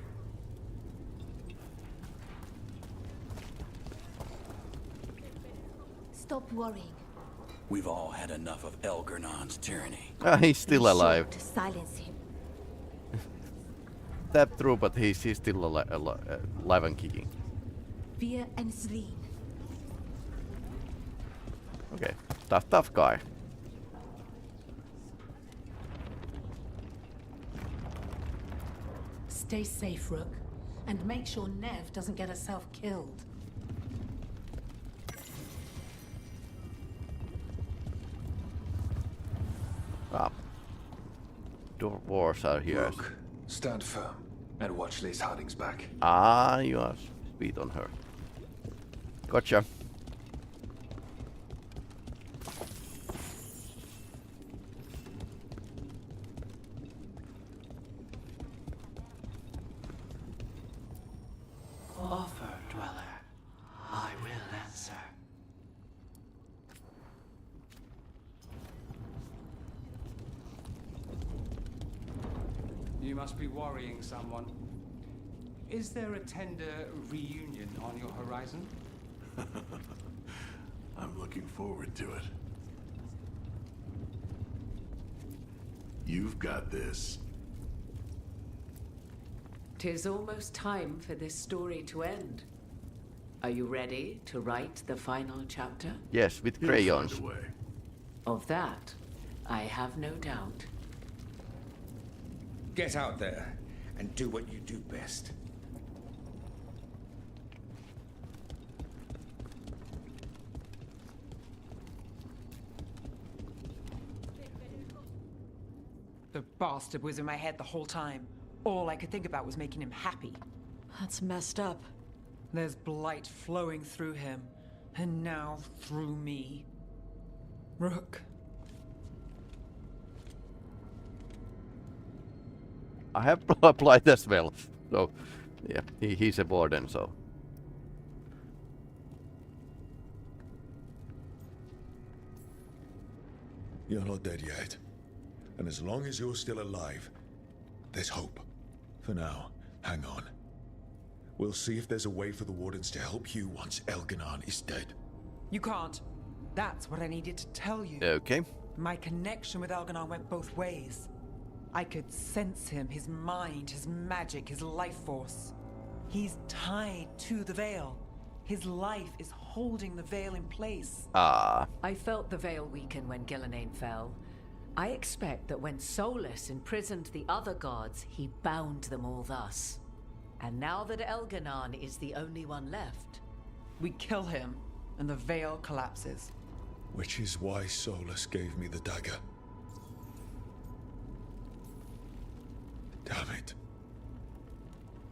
Stop worrying. We've all had enough of Elgernon's tyranny. He's still alive. To silence him. That's true, but he's still alive and kicking. Fear and Zlin. Okay, tough guy. Stay safe, Rook, and make sure Nev doesn't get herself killed. Dwarves are here. Rook, stand firm and watch Lace Harding's back. Ah, you are speed on her. Gotcha. Offer, dweller. I will answer. You must be worrying someone. Is there a tender reunion on your horizon? I'm looking forward to it. You've got this. 'Tis almost time for this story to end. Are you ready to write the final chapter? Yes, with crayons. Of that, I have no doubt. Get out there and do what you do best. The bastard was in my head the whole time. All I could think about was making him happy. That's messed up. There's blight flowing through him, and now through me. Rook. I have applied as well. So, yeah, he's a warden, so. You're not dead yet. And as long as you're still alive, there's hope. For now, hang on. We'll see if there's a way for the Wardens to help you once Elganon is dead. You can't. That's what I needed to tell you. Okay. My connection with Elganon went both ways. I could sense him, his mind, his magic, his life force. He's tied to the Veil. His life is holding the Veil in place. I felt the Veil weaken when Gillenane fell. I expect that when Solas imprisoned the other gods, he bound them all thus. And now that Elganon is the only one left, we kill him, and the Veil collapses. Which is why Solas gave me the dagger. Damn it.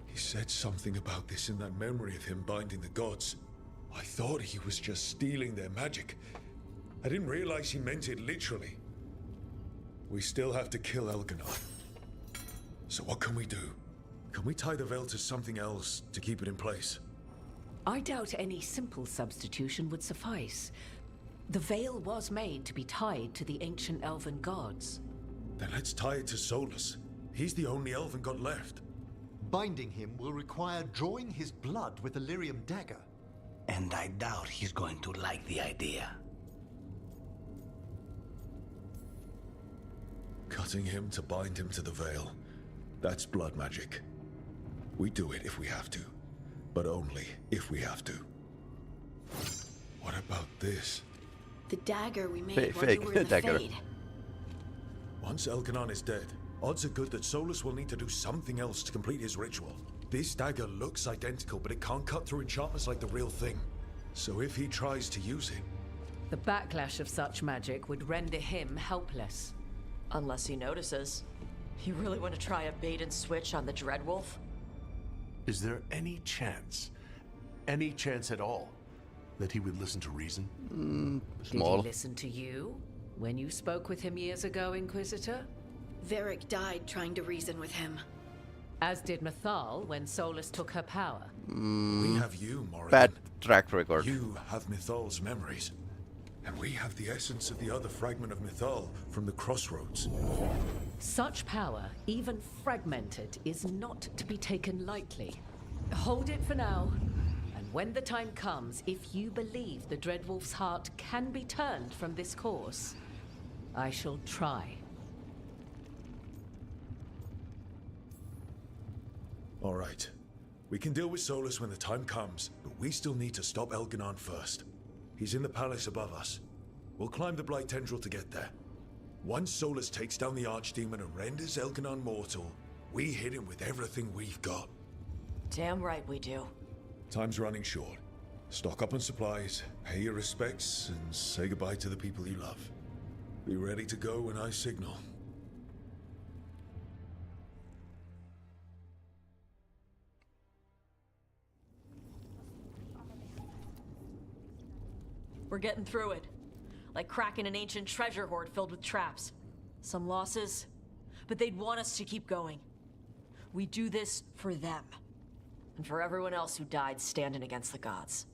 He said something about this in that memory of him binding the gods. I thought he was just stealing their magic. I didn't realize he meant it literally. We still have to kill Elganon. So what can we do? Can we tie the Veil to something else to keep it in place? I doubt any simple substitution would suffice. The Veil was made to be tied to the ancient elven gods. Then let's tie it to Solas. He's the only elven god left. Binding him will require drawing his blood with the lyrium dagger. And I doubt he's going to like the idea. Cutting him to bind him to the Veil. That's blood magic. We do it if we have to. But only if we have to. What about this? The dagger we made while you were in the dagger. Fade. Once Elganon is dead, odds are good that Solas will need to do something else to complete his ritual. This dagger looks identical, but it can't cut through enchantments like the real thing. So if he tries to use it... The backlash of such magic would render him helpless. Unless he notices. You really want to try a bait and switch on the Dreadwolf? Is there any chance at all, That he would listen to reason? Small. Did he listen to you when you spoke with him years ago, Inquisitor? Varric died trying to reason with him. As did Mythal when Solas took her power. We have you, Morrigan. Bad track record. You have Mythal's memories. And we have the essence of the other fragment of Mythal from the Crossroads. Such power, even fragmented, is not to be taken lightly. Hold it for now. And when the time comes, if you believe the Dreadwolf's heart can be turned from this course, I shall try. All right. We can deal with Solas when the time comes, but we still need to stop Elganon first. He's in the palace above us. We'll climb the Blight Tendril to get there. Once Solas takes down the Archdemon and renders Elganon mortal, we hit him with everything we've got. Damn right we do. Time's running short. Stock up on supplies, pay your respects, and say goodbye to the people you love. Be ready to go when I signal. We're getting through it. Like cracking an ancient treasure hoard filled with traps. Some losses, but they'd want us to keep going. We do this for them. And for everyone else who died standing against the gods.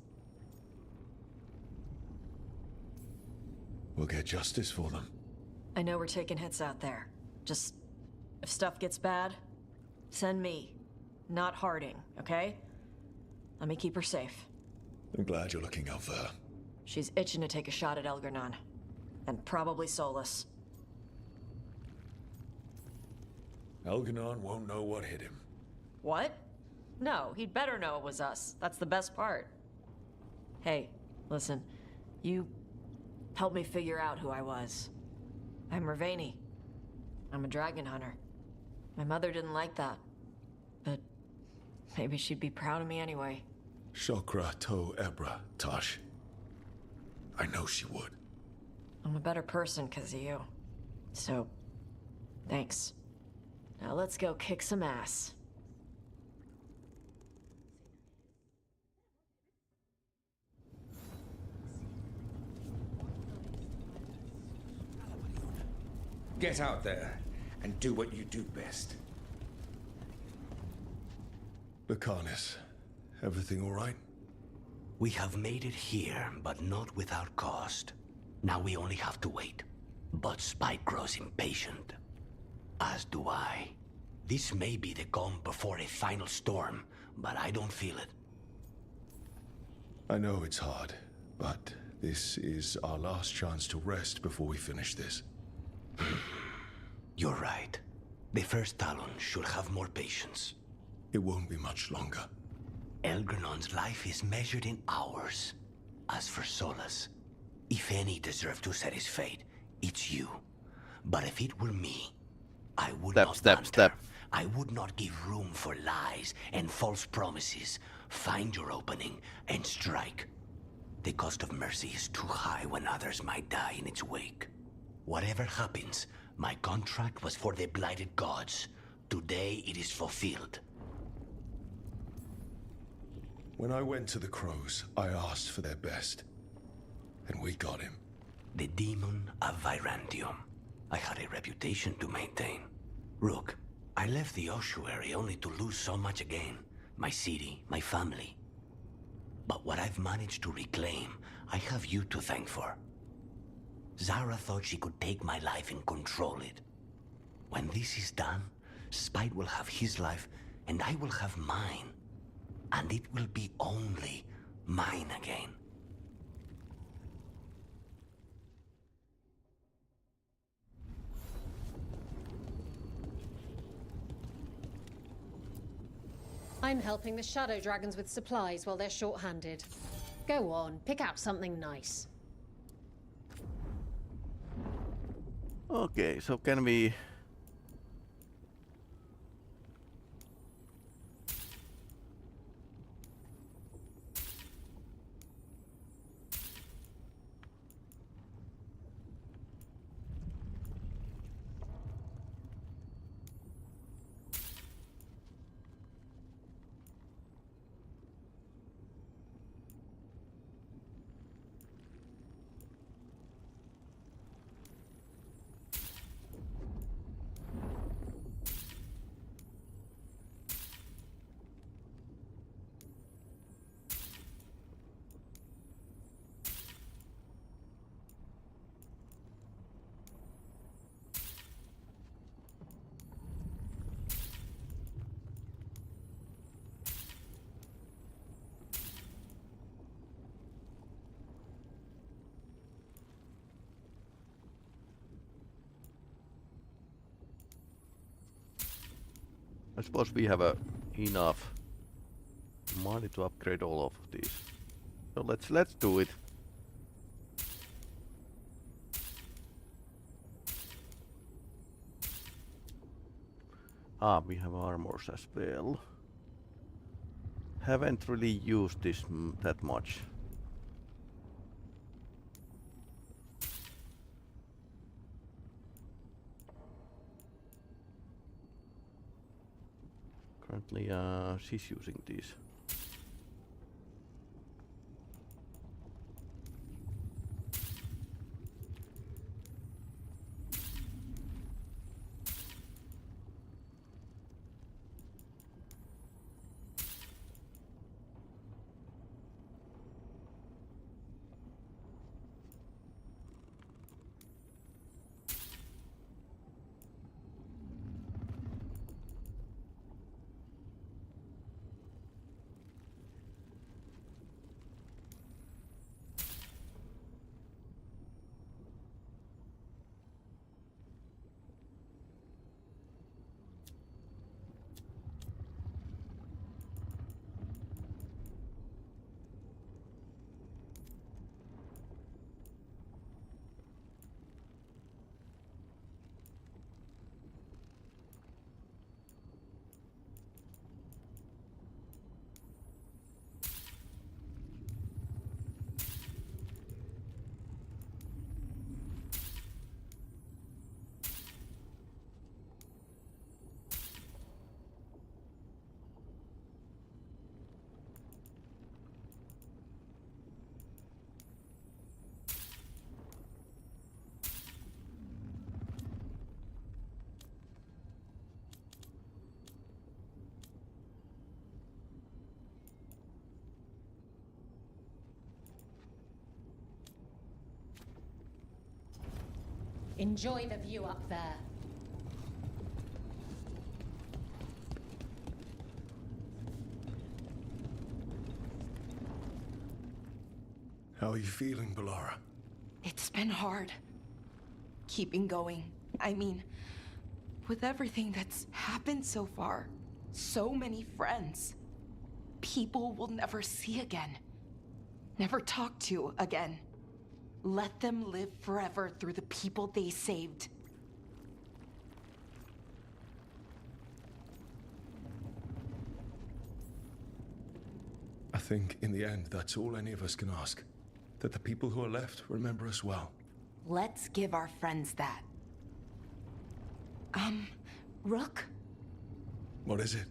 We'll get justice for them. I know we're taking hits out there. Just, if stuff gets bad, send me. Not Harding, okay? Let me keep her safe. I'm glad you're looking out for her. She's itching to take a shot at Elgar'nan. And probably Solas. Elganon won't know what hit him. What? No, he'd better know it was us. That's the best part. Hey, listen. You helped me figure out who I was. I'm Ravani. I'm a dragon hunter. My mother didn't like that. But maybe she'd be proud of me anyway. Shokra to Ebra, Tosh. I know she would. I'm a better person because of you. So, thanks. Now let's go kick some ass. Get out there and do what you do best. Lucanus, everything all right? We have made it here, but not without cost. Now we only have to wait. But Spike grows impatient. As do I. This may be the calm before a final storm, but I don't feel it. I know it's hard, but this is our last chance to rest before we finish this. You're right. The first Talon should have more patience. It won't be much longer. Elgar'nan's life is measured in hours. As for Solas, if any deserve to set his fate, it's you. But if it were me, I would not blunt her. I would not give room for lies and false promises. Find your opening and strike. The cost of mercy is too high when others might die in its wake. Whatever happens, my contract was for the blighted gods. Today it is fulfilled. When I went to the Crows, I asked for their best. And we got him. The demon of Virantium. I had a reputation to maintain. Rook, I left the ossuary only to lose so much again. My city, my family. But what I've managed to reclaim, I have you to thank for. Zara thought she could take my life and control it. When this is done, Spite will have his life, and I will have mine. And it will be only mine again. I'm helping the Shadow Dragons with supplies while they're short-handed. Go on, pick out something nice. Okay, so can we... I suppose we have enough money to upgrade all of these. So let's do it. We have armors as well. Haven't really used this that much. Currently, she's using these. Enjoy the view up there. How are you feeling, Bellara? It's been hard. Keeping going. I mean, with everything that's happened so far, so many friends. People we'll never see again. Never talk to again. Let them live forever through the people they saved. I think, in the end, that's all any of us can ask. That the people who are left remember us well. Let's give our friends that. Rook? What is it?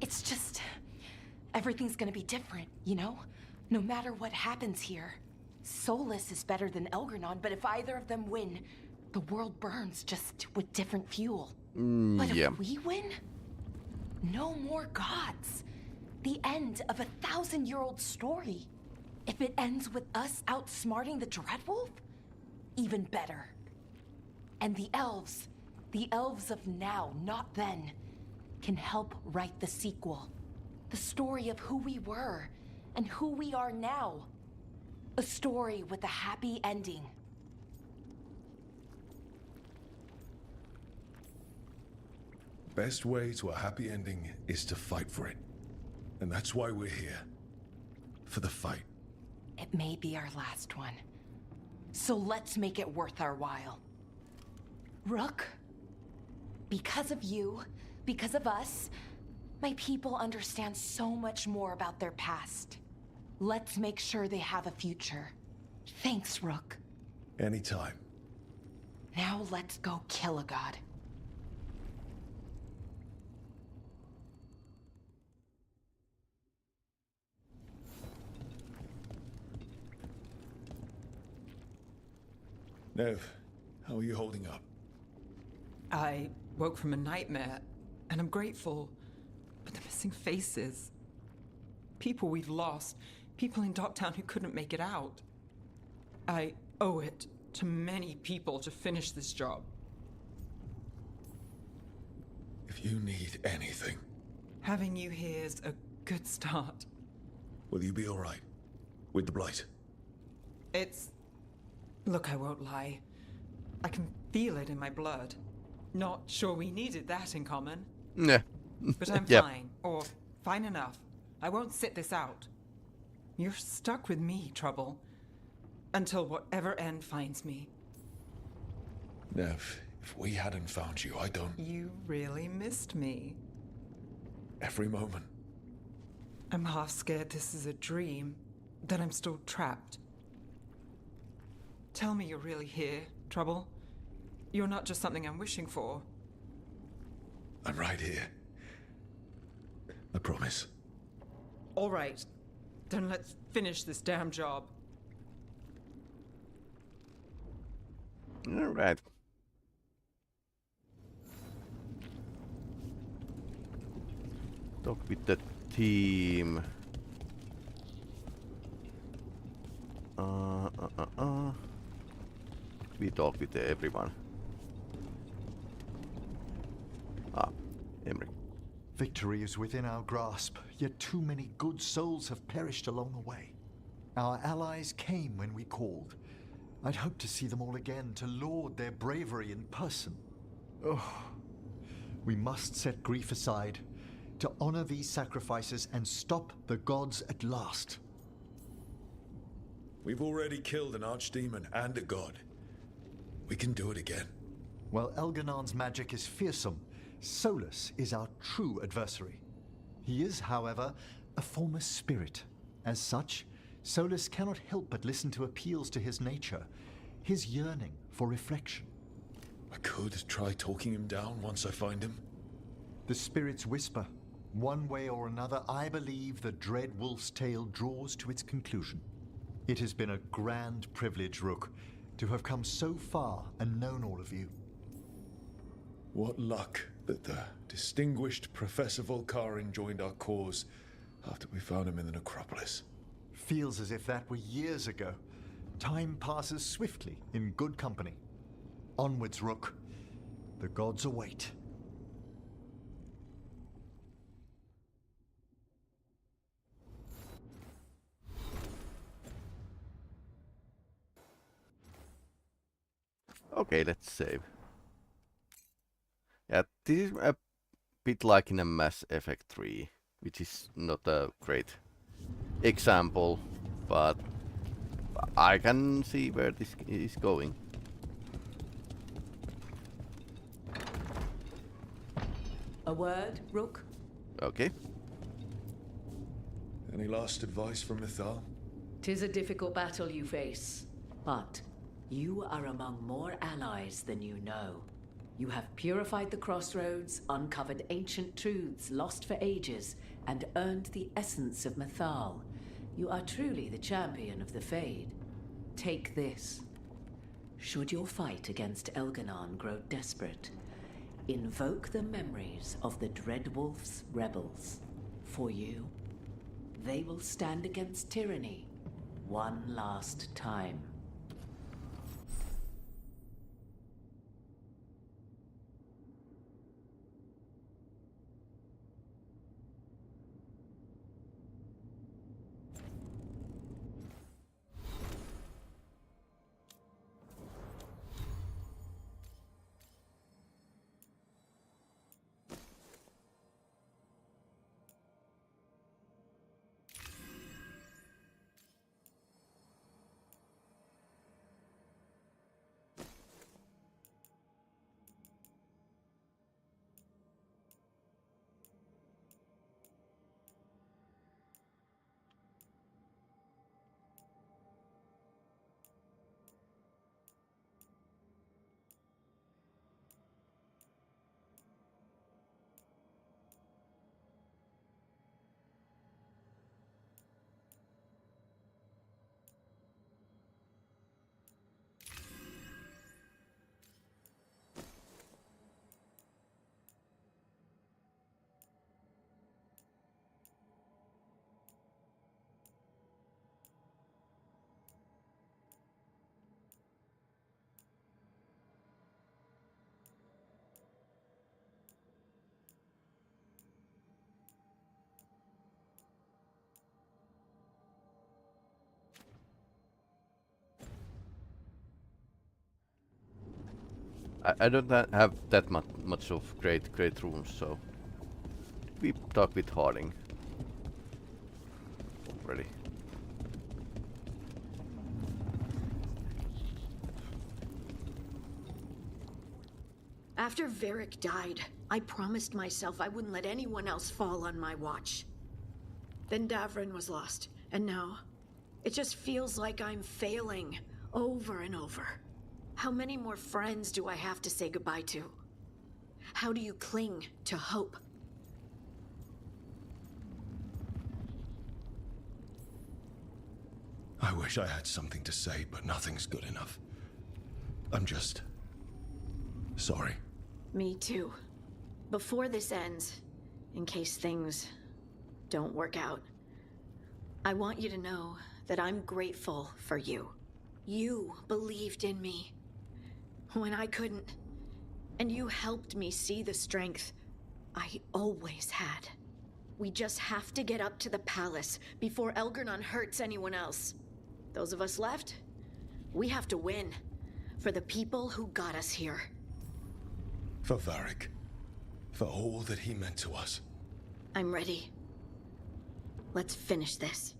It's just... everything's gonna be different, you know? No matter what happens here. Solas is better than Elgar'nan, but if either of them win, the world burns, just with different fuel. But if we win, no more gods. The end of a 1,000-year-old story. If it ends with us outsmarting the Dreadwolf, even better. And the elves of now, not then, can help write the sequel. The story of who we were and who we are now. A story with a happy ending. Best way to a happy ending is to fight for it. And that's why we're here. For the fight. It may be our last one. So let's make it worth our while. Rook, because of you, because of us, my people understand so much more about their past. Let's make sure they have a future. Thanks, Rook. Anytime. Now let's go kill a god. Nev, how are you holding up? I woke from a nightmare, and I'm grateful, but the missing faces. People we've lost, people in Docktown who couldn't make it out. I owe it to many people to finish this job. If you need anything... Having you here is a good start. Will you be alright? With the Blight? It's... Look, I won't lie. I can feel it in my blood. Not sure we needed that in common. Yeah. But I'm Yep. fine, or fine enough. I won't sit this out. You're stuck with me, Trouble. Until whatever end finds me. Nev, if we hadn't found you, I don't... You really missed me. Every moment. I'm half scared this is a dream, that I'm still trapped. Tell me you're really here, Trouble. You're not just something I'm wishing for. I'm right here. I promise. All right. Then let's finish this damn job. All right. Talk with the team. We talk with everyone. Emery. Victory is within our grasp, yet too many good souls have perished along the way. Our allies came when we called. I'd hoped to see them all again, to laud their bravery in person. Oh, we must set grief aside, to honor these sacrifices and stop the gods at last. We've already killed an archdemon and a god. We can do it again. While Elganon's magic is fearsome, Solas is our true adversary. He is, however, a former spirit. As such, Solas cannot help but listen to appeals to his nature, his yearning for reflection. I could try talking him down once I find him. The spirits whisper. One way or another, I believe the dread wolf's tale draws to its conclusion. It has been a grand privilege, Rook, to have come so far and known all of you. What luck that the distinguished Professor Volkarin joined our cause after we found him in the necropolis. Feels as if that were years ago. Time passes swiftly in good company. Onwards, Rook. The gods await. Okay, let's save. Yeah, this is a bit like in a Mass Effect 3, which is not a great example, but I can see where this is going. A word, Rook? Okay. Any last advice from Mythal? 'Tis a difficult battle you face, but you are among more allies than you know. You have purified the crossroads, uncovered ancient truths lost for ages, and earned the essence of Mythal. You are truly the champion of the Fade. Take this. Should your fight against Elganon grow desperate, invoke the memories of the Dread Wolf's rebels. For you, they will stand against tyranny one last time. I don't have that much of great runes, so we talk with Harding already? After Varric died, I promised myself I wouldn't let anyone else fall on my watch. Then Davrin was lost, and now it just feels like I'm failing over and over. How many more friends do I have to say goodbye to? How do you cling to hope? I wish I had something to say, but nothing's good enough. I'm just... sorry. Me too. Before this ends, in case things don't work out, I want you to know that I'm grateful for you. You believed in me when I couldn't, and you helped me see the strength I always had. We just have to get up to the palace before Elgar'nan hurts anyone else. Those of us left, we have to win for the people who got us here. For Varric. For all that he meant to us. I'm ready. Let's finish this.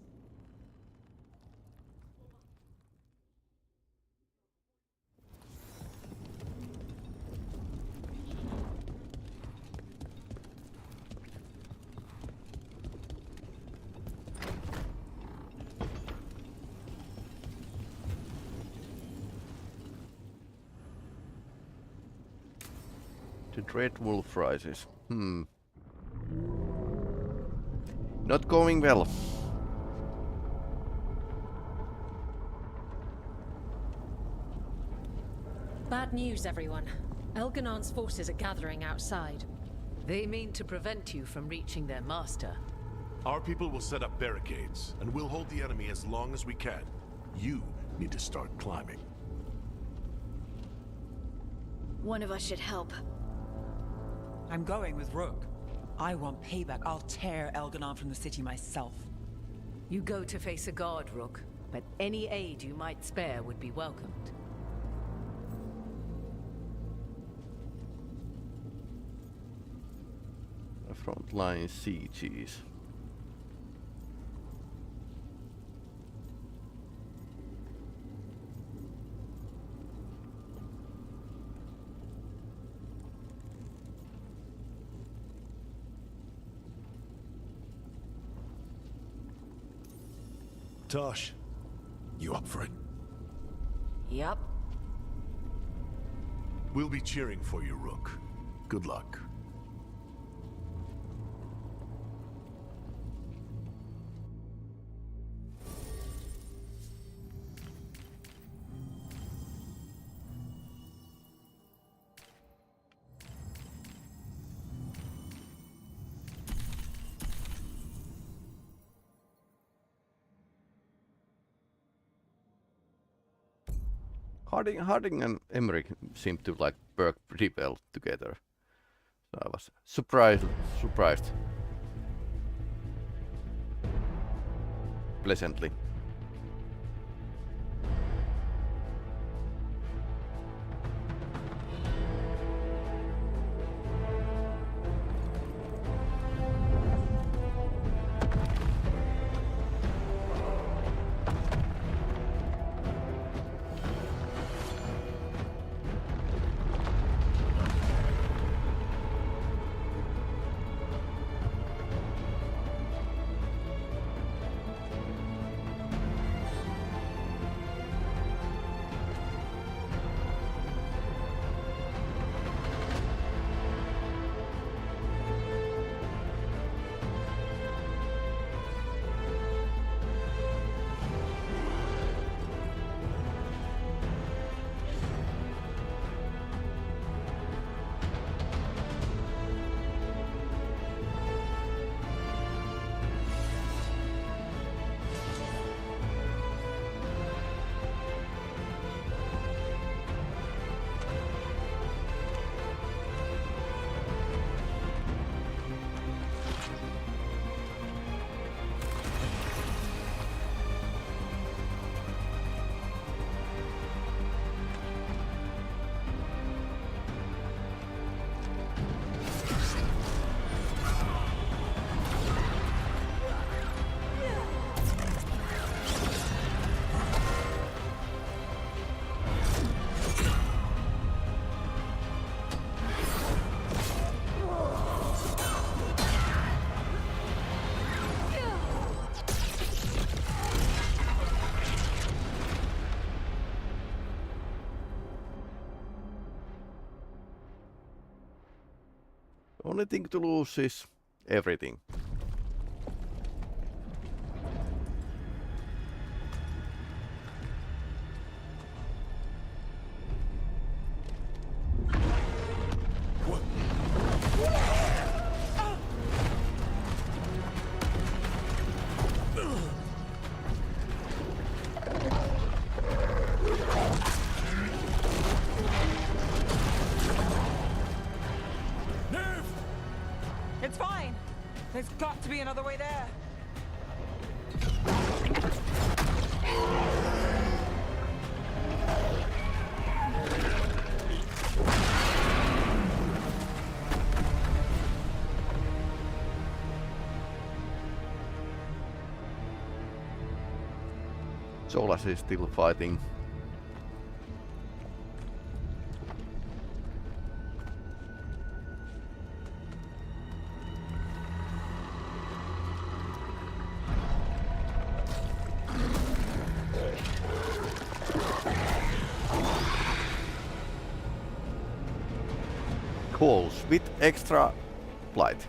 The Dread Wolf rises. Not going well. Bad news, everyone. Elgar'nan's forces are gathering outside. They mean to prevent you from reaching their master. Our people will set up barricades, and we'll hold the enemy as long as we can. You need to start climbing. One of us should help. I'm going with Rook. I want payback. I'll tear Elgar'nan from the city myself. You go to face a guard, Rook, but any aid you might spare would be welcomed. Frontline sieges. Tosh, you up for it? Yep. We'll be cheering for you, Rook. Good luck. Harding and Emmerich seem to like work pretty well together. So I was surprised. Pleasantly. Only thing to lose is everything. It's fine. There's got to be another way there. Solas is still fighting. Calls with extra blight.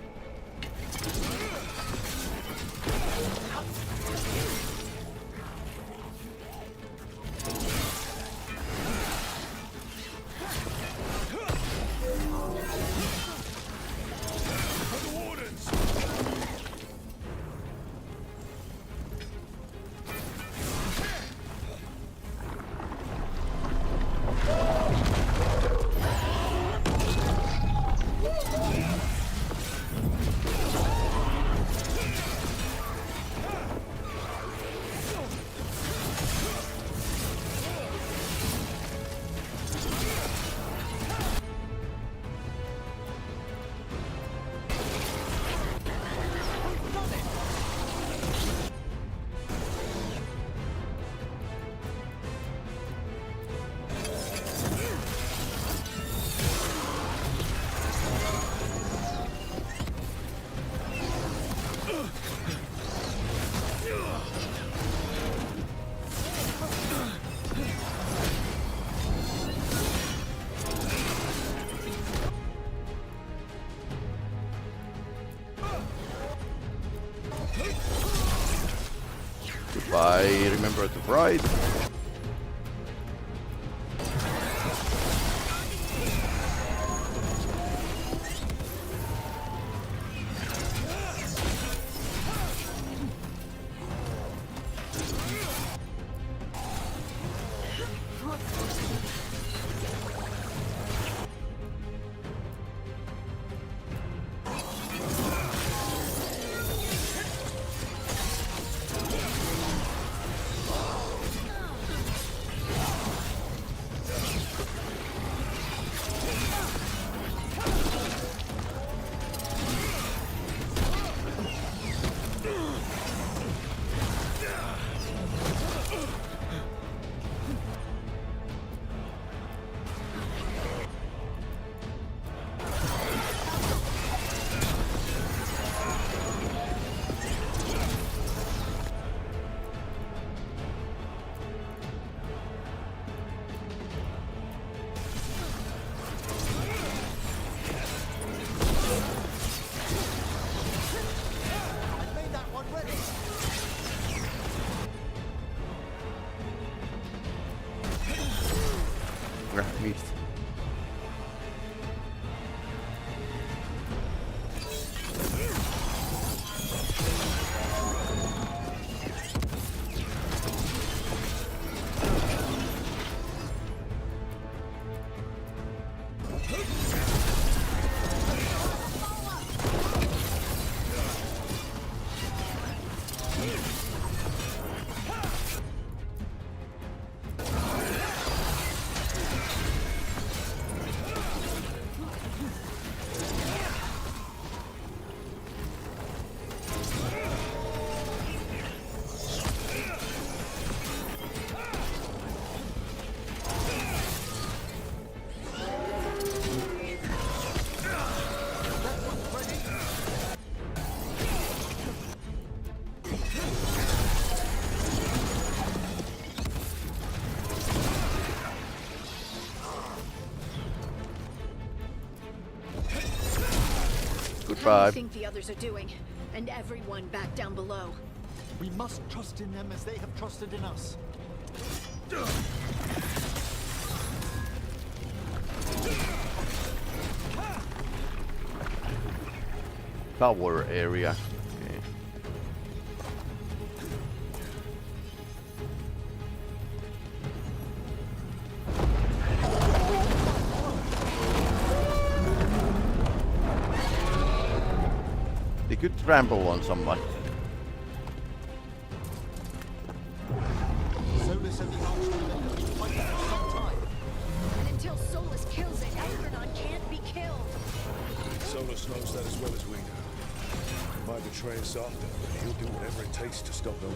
If I remember to right. Missed. do you think the others are doing? And everyone back down below. We must trust in them as they have trusted in us. Tower area. Okay. They could trample on someone. Solas and the Archduke have been fighting for some time. And until Solas kills it, Elgarnon can't be killed. Solas knows that as well as we do. He might betray us after, but he'll do whatever it takes to stop Elgarnon.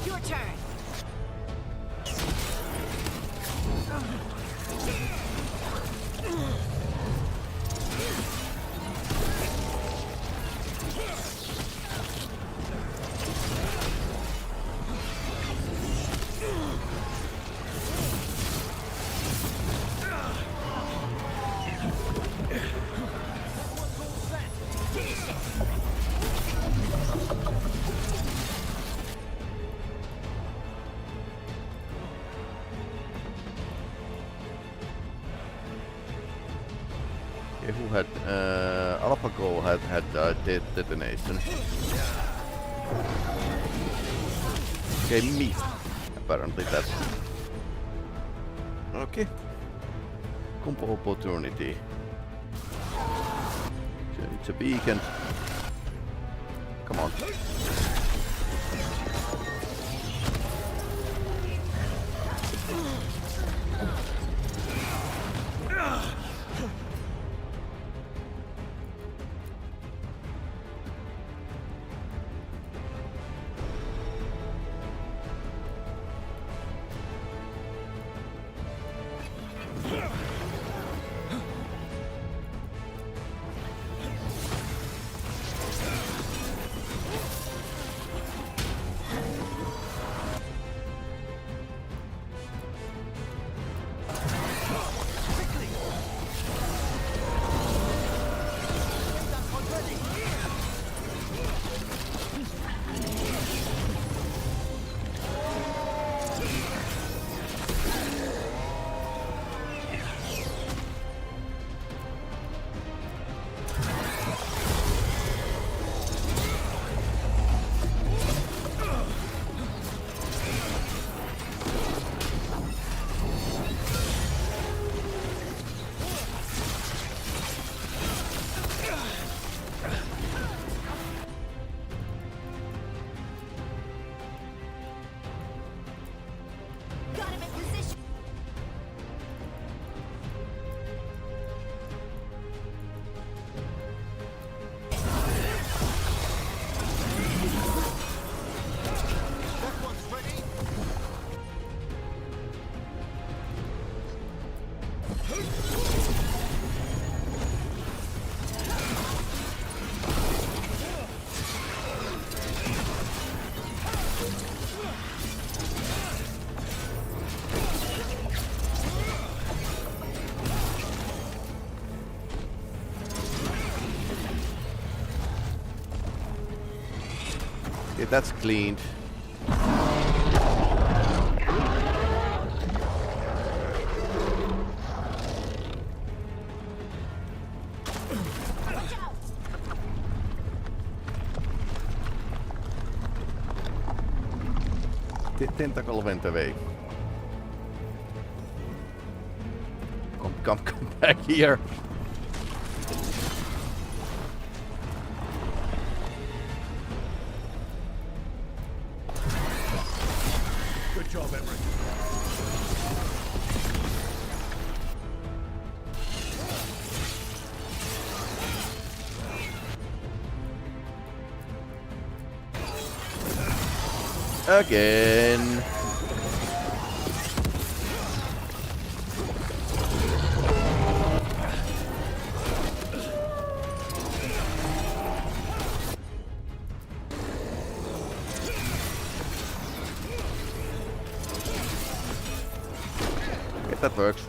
Your turn. Who had AlphaGo had detonation. Okay, missed. Apparently that. Okay. Combo opportunity. So it's a beacon. Come on. Okay, that's cleaned. Tentacle went away. Come back here. Good job, Emery. Again. that works.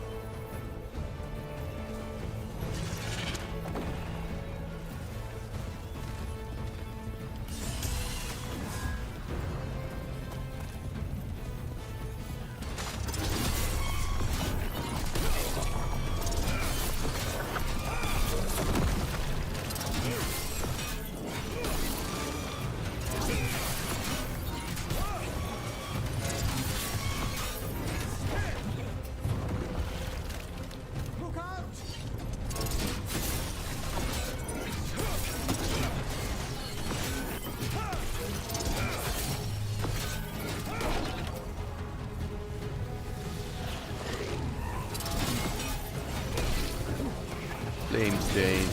Flame chain.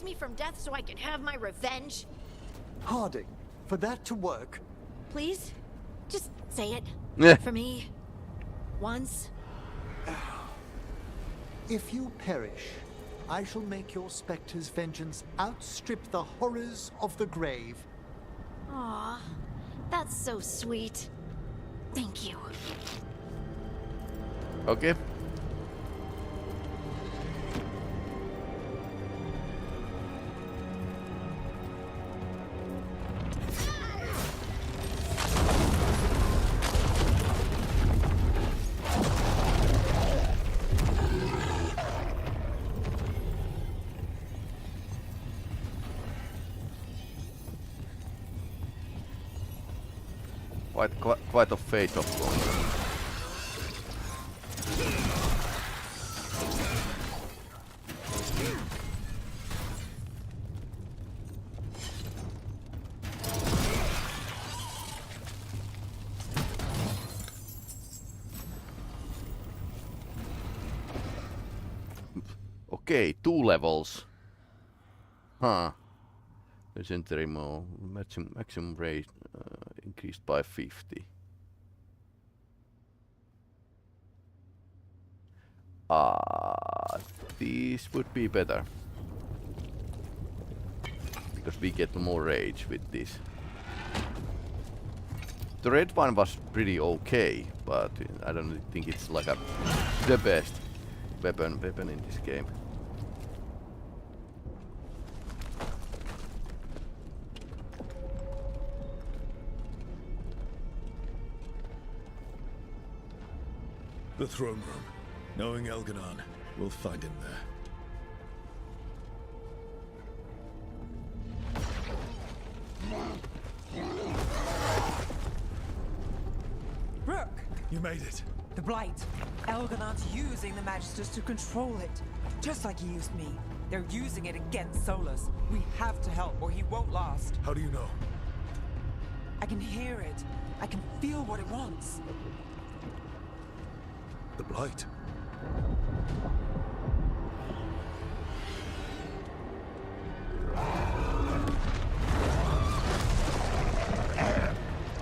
Me from death so I can have my revenge? Harding, for that to work... Please? Just say it. Yeah. For me. Once. If you perish, I shall make your spectre's vengeance outstrip the horrors of the grave. Aw, that's so sweet. Thank you. Okay. Quite a fate, of course. Okay, 2 levels. Huh. Legendary more maximum rate increased by 50. This would be better. Because we get more rage with this. The red one was pretty okay, but I don't think it's like the best weapon in this game. The throne room. Knowing Elganon, we'll find him there. Rook! You made it. The Blight. Elganon's using the Magisters to control it. Just like he used me. They're using it against Solas. We have to help or he won't last. How do you know? I can hear it. I can feel what it wants. The Blight.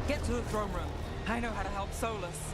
Get to the throne room. I know how to help Solas.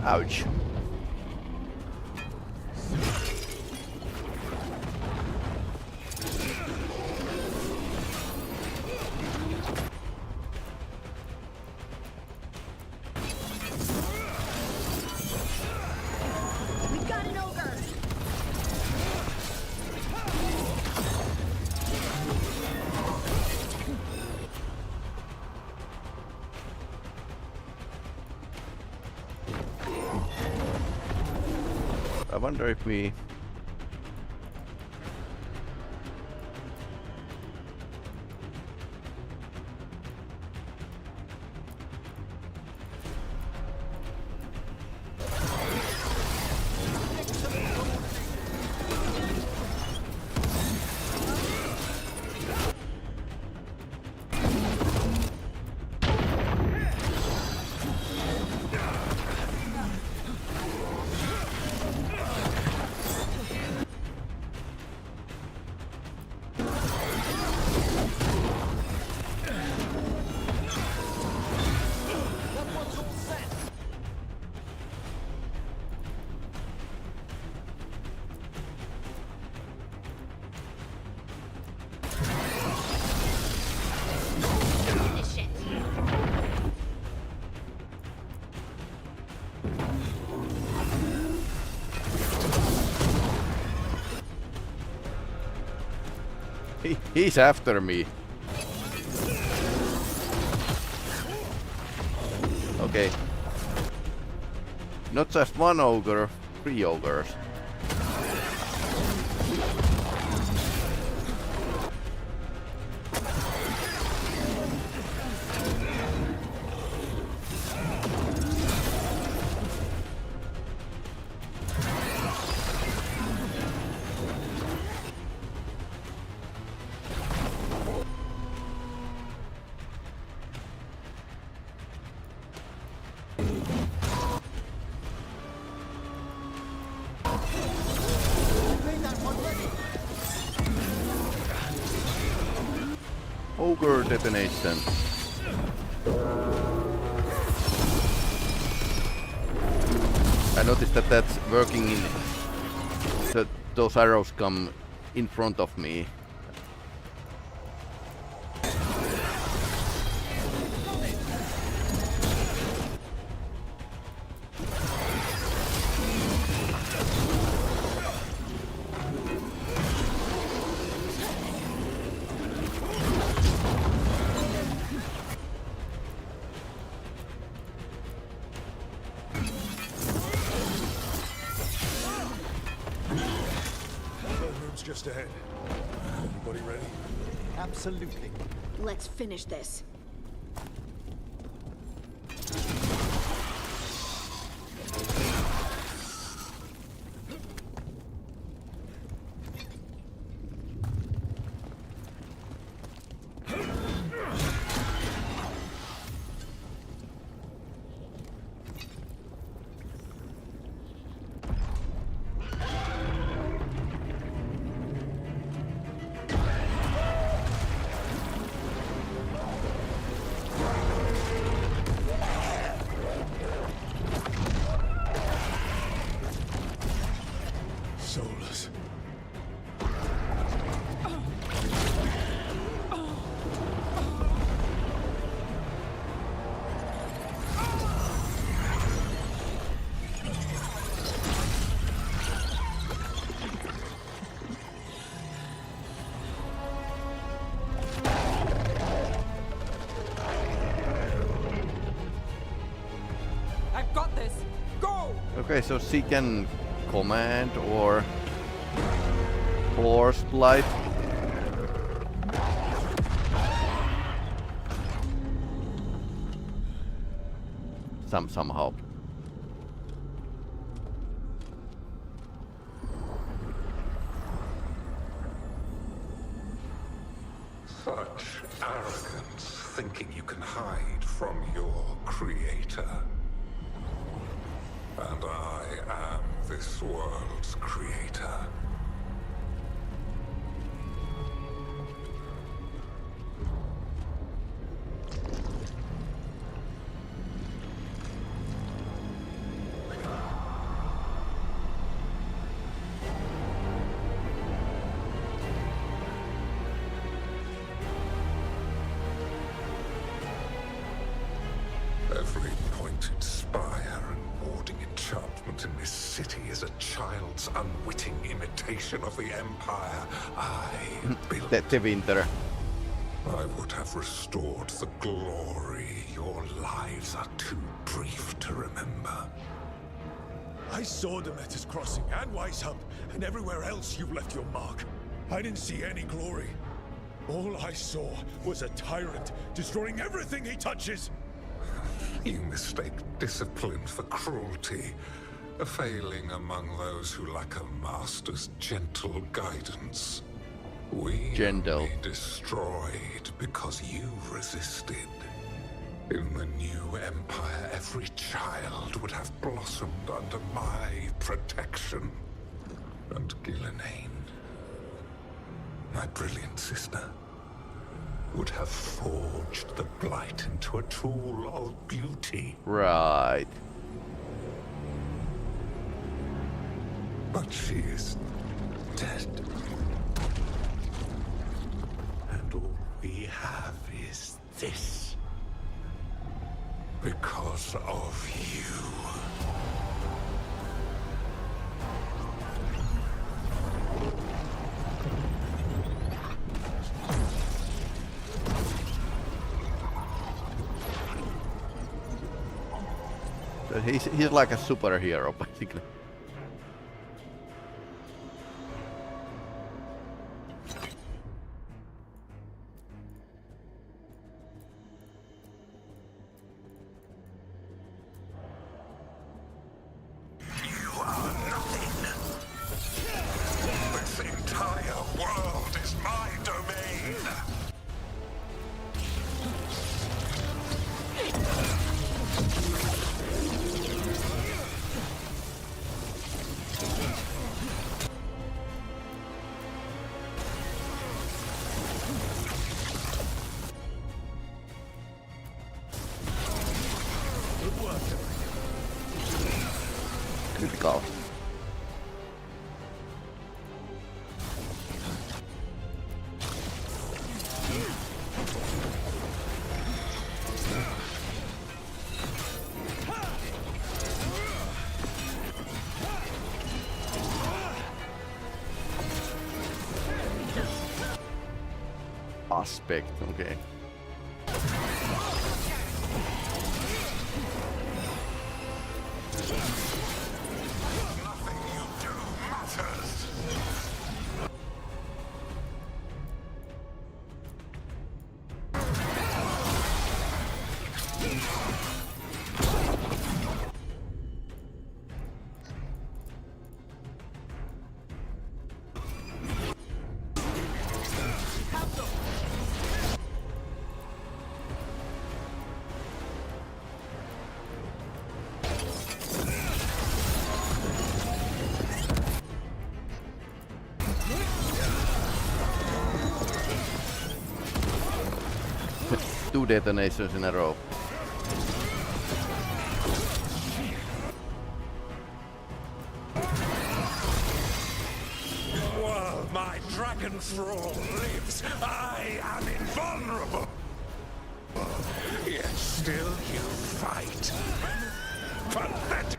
Ouch. We've got an ogre. I wonder if we... He's after me. Okay. Not just one ogre, 3 ogres. Ogre detonation. I noticed that that's working in... that those arrows come in front of me. just ahead. Everybody ready? Absolutely. Let's finish this. Solas. I've got this. Go! Okay, so she can command or force blight. Somehow. Such arrogance, thinking you can hide from your creator. And I am this world's creator. Every pointed spire and warding enchantment in this city is a child's unwitting imitation of the Empire I built. The winter. I would have restored the glory. Your lives are too brief to remember. I saw Demeter's Crossing and Weishump, and everywhere else you've left your mark. I didn't see any glory. All I saw was a tyrant destroying everything he touches. You mistake discipline for cruelty, a failing among those who lack a master's gentle guidance. We only destroyed because you resisted. In the new empire, every child would have blossomed under my protection. And Gillenane, my brilliant sister, would have forged the blight into a tool of beauty. Right. But she is dead. And all we have is this. Because of you. So he's like a superhero, basically. Critical. Aspect, okay. 2 detonations in a row. While my dragon thrall lives, I am invulnerable. Yet still you fight. Pathetic.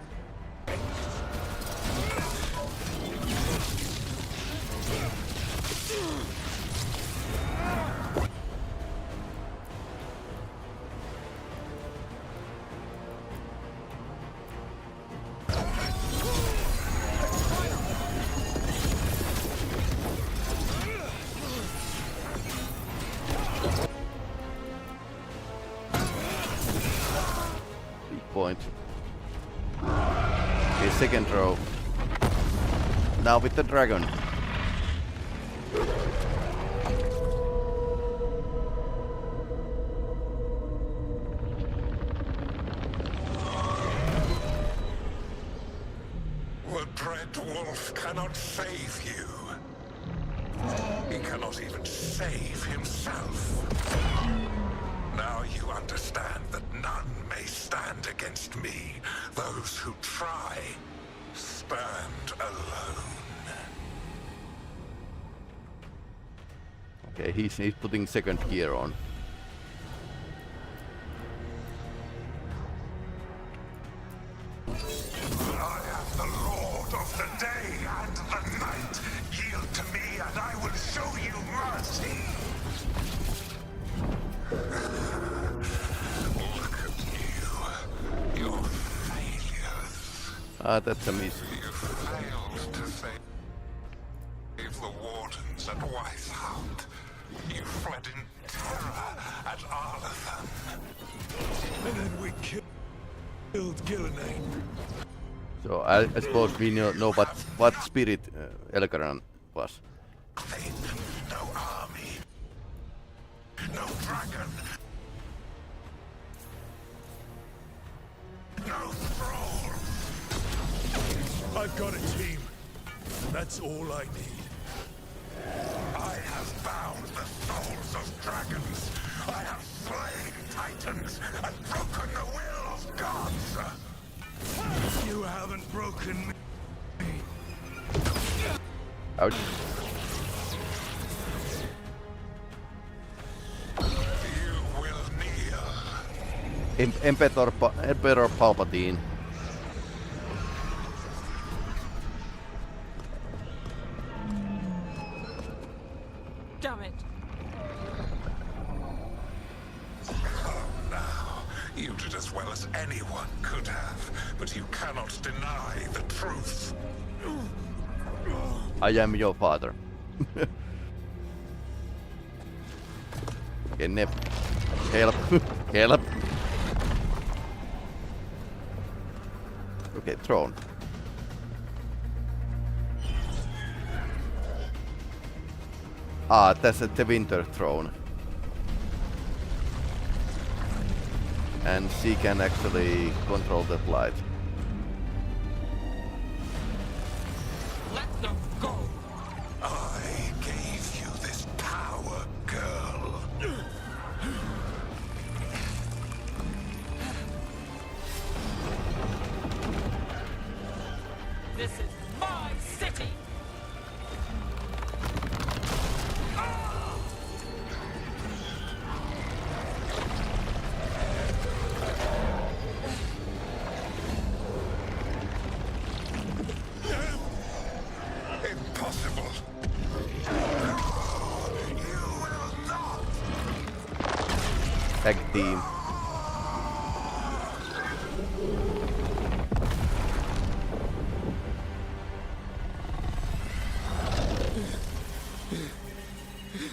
Point. Okay, second row. Now with the dragon. The dread wolf cannot save you. He cannot even save himself. Now you understand that none may stand against me. Those who try stand alone. Okay, he's putting second gear on. I am the Lord of the day and the night. Yield to me and I will show you mercy. Look at you. Your failures. Ah, that's a miss. You failed to save the wardens at Weishound. You fled in terror at Arlathan. And then we killed Gillenane. So I suppose we know what spirit Elgaran was. No army. No dragon. No thrall. I've got a team. That's all I need. I have bound the souls of dragons. I have slain titans and broken the will of gods. You haven't broken me. Ouch. You will kneel. Emperor Palpatine. Damn it. Now, you did as well as anyone could have, but you cannot deny the truth. I am your father. Okay, Nep. Help. Help. Okay, throne. Ah, that's the winter throne. And she can actually control the light. Let them go! I gave you this power, girl. This is my city! Impossible. You will not. Tag team.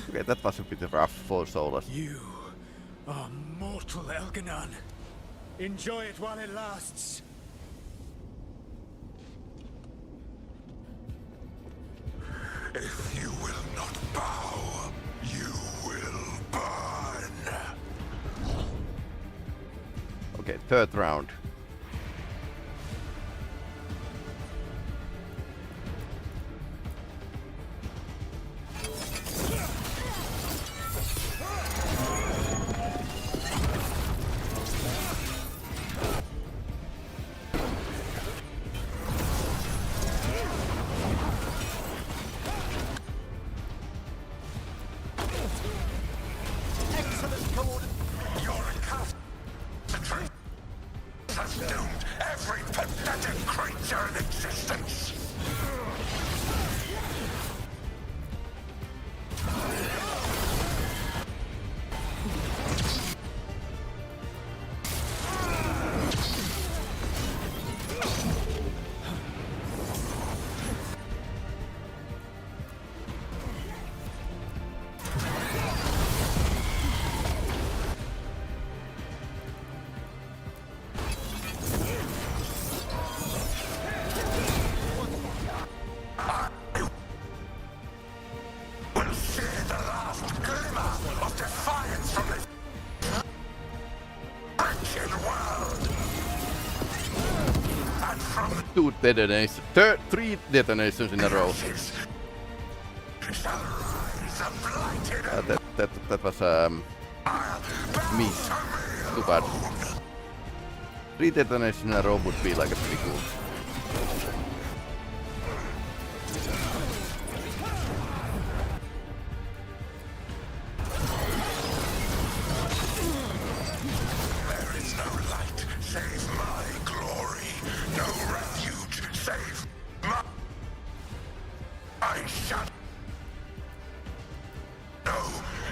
Okay, that was a bit rough for Solas. You are mortal, Elganon. Enjoy it while it lasts. If you will not bow, you will burn. Okay, third round. 3 detonations in a row. That was miss. Too bad. 3 detonations in a row would be like a pretty cool. There is no light save my glory. No refuge save my shadow.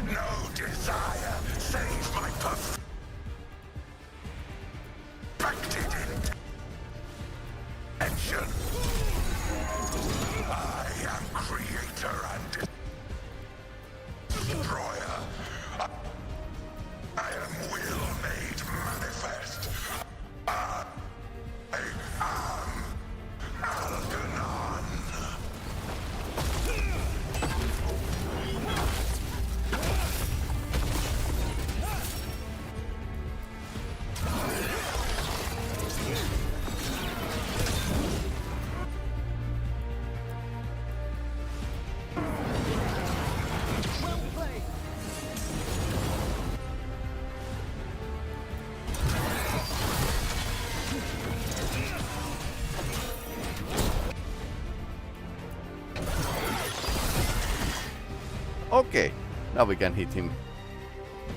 No desire save my perfected intention. I am creator and destroyer. I am will made manifest. I am Algernon. Okay, now we can hit him,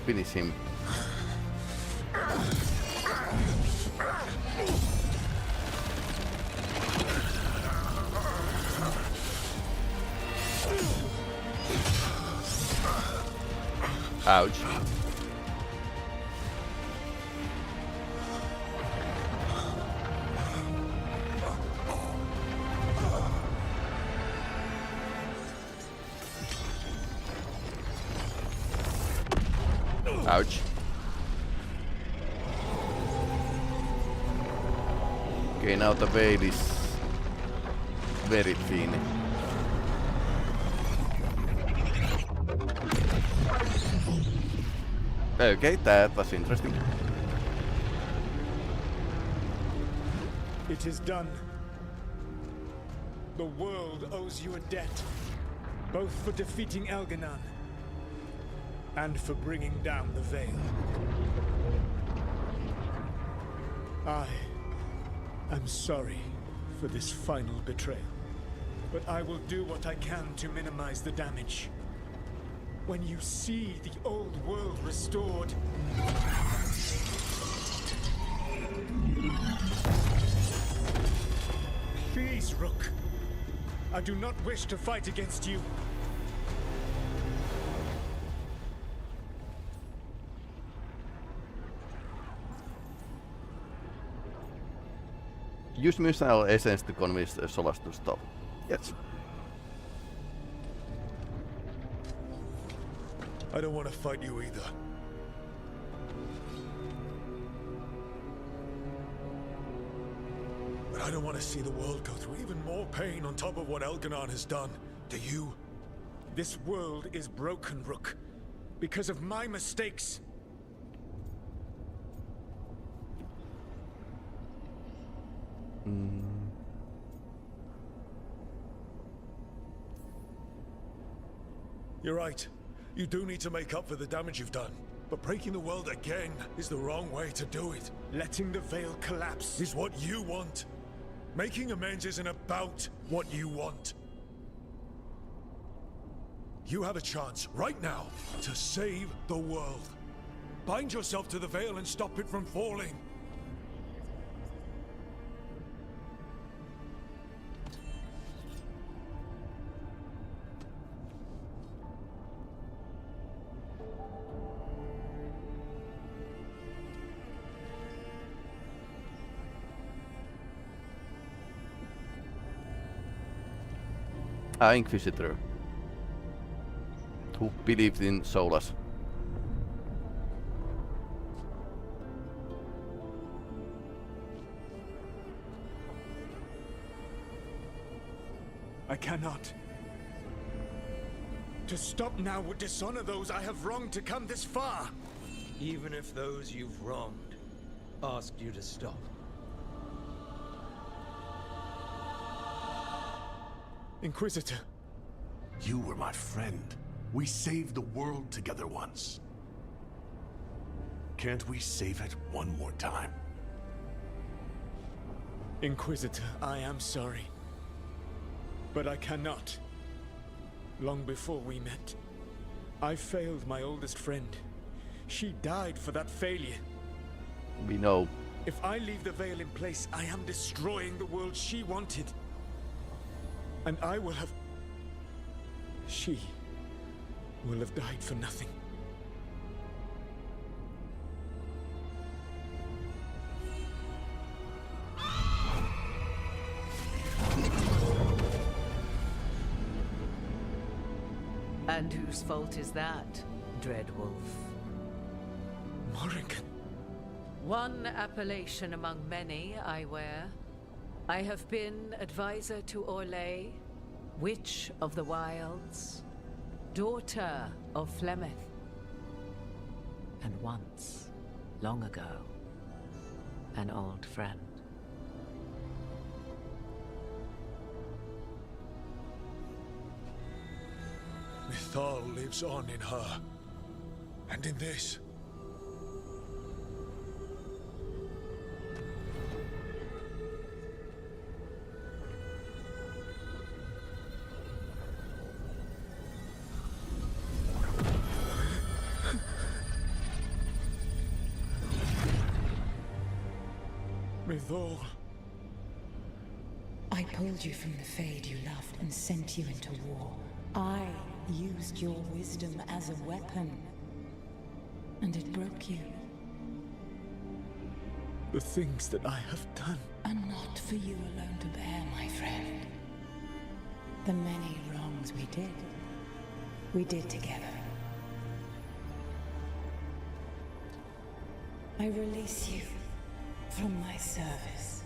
finish him. Ouch. Ouch. Okay, now the veil is very thin. Okay, that was interesting. It is done. The world owes you a debt, both for defeating Elganon and for bringing down the Veil. I am sorry for this final betrayal, but I will do what I can to minimize the damage. When you see the old world restored, please, Rook. I do not wish to fight against you. Use mystical essence to convince Solas to stop. Yes. I don't want to fight you either. But I don't want to see the world go through even more pain on top of what Elganon has done. Do you? This world is broken, Rook. Because of my mistakes. You're right. You do need to make up for the damage you've done. But breaking the world again is the wrong way to do it. Letting the Veil collapse is what you want. Making amends isn't about what you want. You have a chance right now to save the world. Bind yourself to the Veil and stop it from falling. Inquisitor, who believed in Solas. I cannot. To stop now would dishonor those I have wronged to come this far. Even if those you've wronged asked you to stop. Inquisitor. You were my friend. We saved the world together once. Can't we save it one more time? Inquisitor, I am sorry. But I cannot. Long before we met, I failed my oldest friend. She died for that failure. We know. If I leave the veil in place, I am destroying the world she wanted. And I will have... She will have died for nothing. And whose fault is that, Dreadwolf? Morrigan. One appellation among many, I wear. I have been advisor to Orlais, Witch of the Wilds, daughter of Flemeth, and once, long ago, an old friend. Mythal lives on in her, and in this. Mythal. I pulled you from the Fade you loved and sent you into war. I used your wisdom as a weapon, and it broke you. The things that I have done are not for you alone to bear, my friend. The many wrongs we did together. I release you from my service.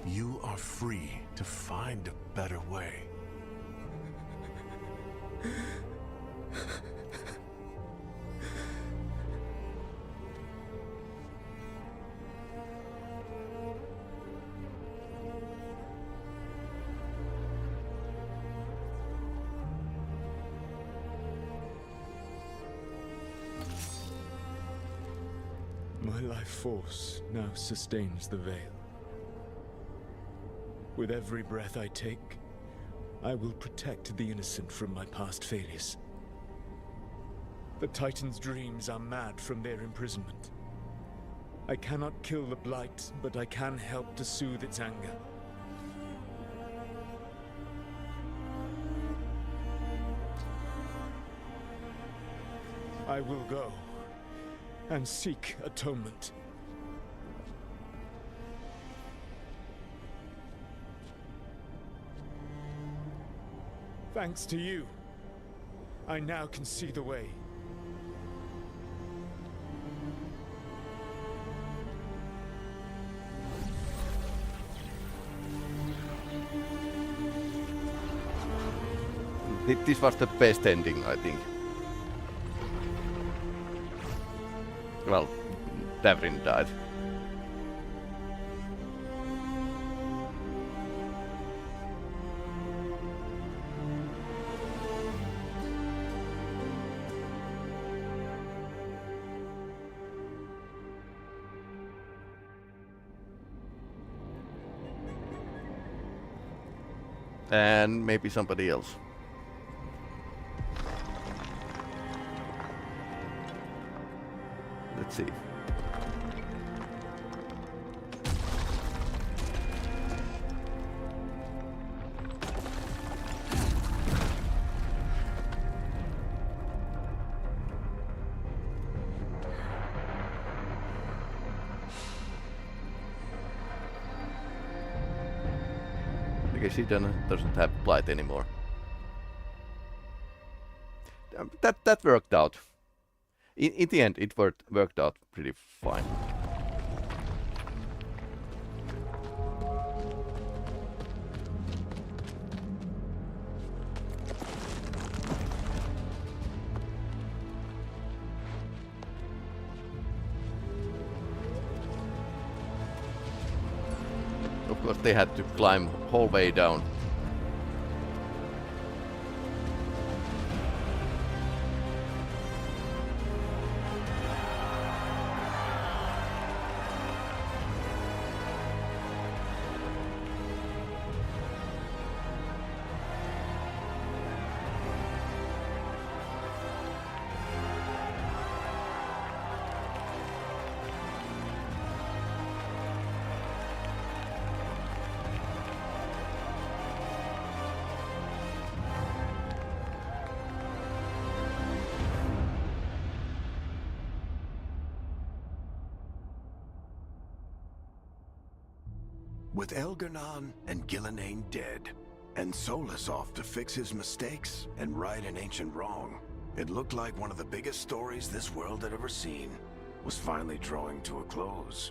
You are free to find a better way. My life force now sustains the veil. With every breath I take, I will protect the innocent from my past failures. The Titan's dreams are mad from their imprisonment. I cannot kill the Blight, but I can help to soothe its anger. I will go and seek atonement. Thanks to you, I now can see the way. This was the best ending, I think. Well, Davrin died. And maybe somebody else. Let's see. Because he doesn't have Blight anymore. That worked out. In the end, it worked out pretty fine. because they had to climb whole way down. With Elganon and Gillenane dead, and Solas off to fix his mistakes and right an ancient wrong, it looked like one of the biggest stories this world had ever seen was finally drawing to a close.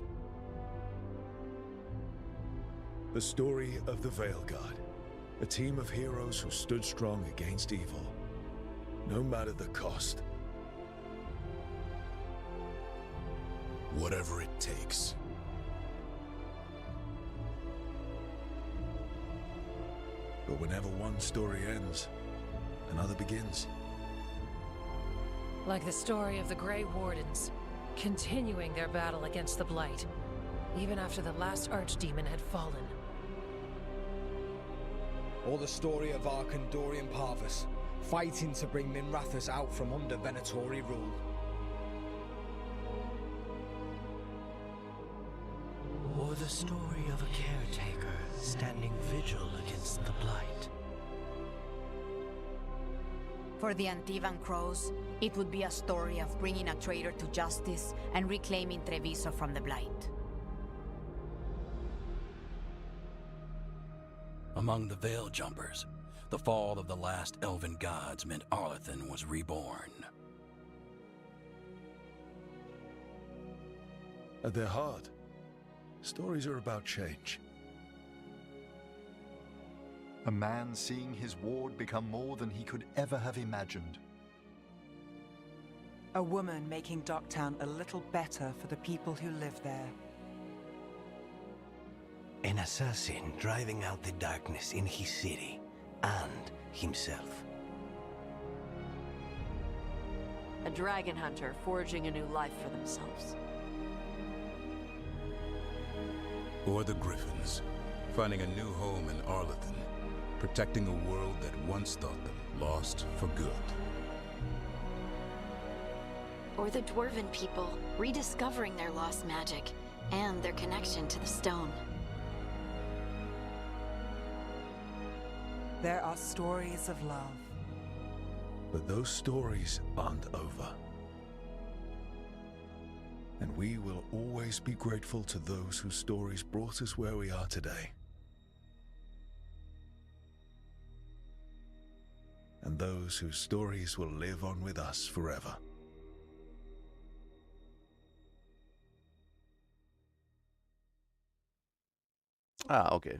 The story of the Veilguard, a team of heroes who stood strong against evil, no matter the cost. Whatever it takes. But whenever one story ends, another begins. Like the story of the Grey Wardens, continuing their battle against the Blight, even after the last Archdemon had fallen. Or the story of Arkandorian Parvus, fighting to bring Minrathos out from under Venatori rule. Or the story of a caretaker standing vigil against the Blight. For the Antivan Crows, it would be a story of bringing a traitor to justice and reclaiming Treviso from the Blight. Among the Veil Jumpers, the fall of the last elven gods meant Arlathan was reborn. At their heart, stories are about change. A man seeing his ward become more than he could ever have imagined. A woman making Docktown a little better for the people who live there. An assassin driving out the darkness in his city and himself. A dragon hunter forging a new life for themselves. Or the Griffins, finding a new home in Arlathan, protecting a world that once thought them lost for good. Or the Dwarven people, rediscovering their lost magic and their connection to the stone. There are stories of love. But those stories aren't over. And we will always be grateful to those whose stories brought us where we are today. And those whose stories will live on with us forever. Ah, okay.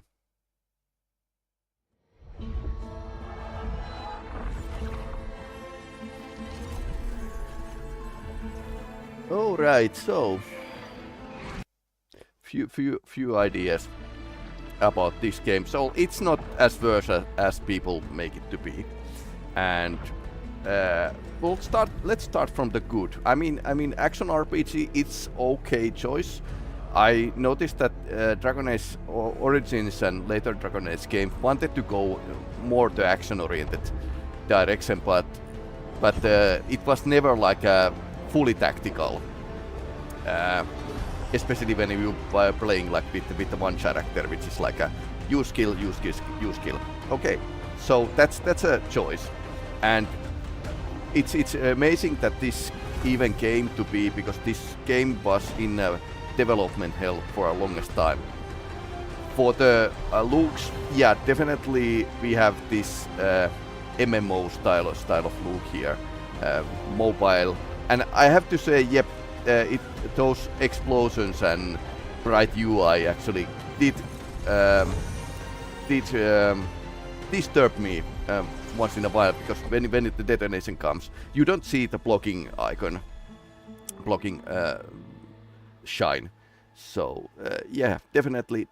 All right, so few ideas about this game. So it's not as versa as people make it to be, and let's start from the good. I mean, action RPG, it's okay choice. I noticed that Dragon Age Origins and later Dragon Age games wanted to go more to action-oriented direction, but it was never like a fully tactical, especially when you are playing like with the one character, which is like a use skill. Okay, so that's a choice, and it's amazing that this even came to be, because this game was in development hell for a longest time. For the looks, yeah, definitely we have this MMO style of look here, mobile, and I have to say, yep, those explosions and bright UI actually did disturb me once in a while, because when the detonation comes, you don't see the blocking icon, blocking shine. So yeah, definitely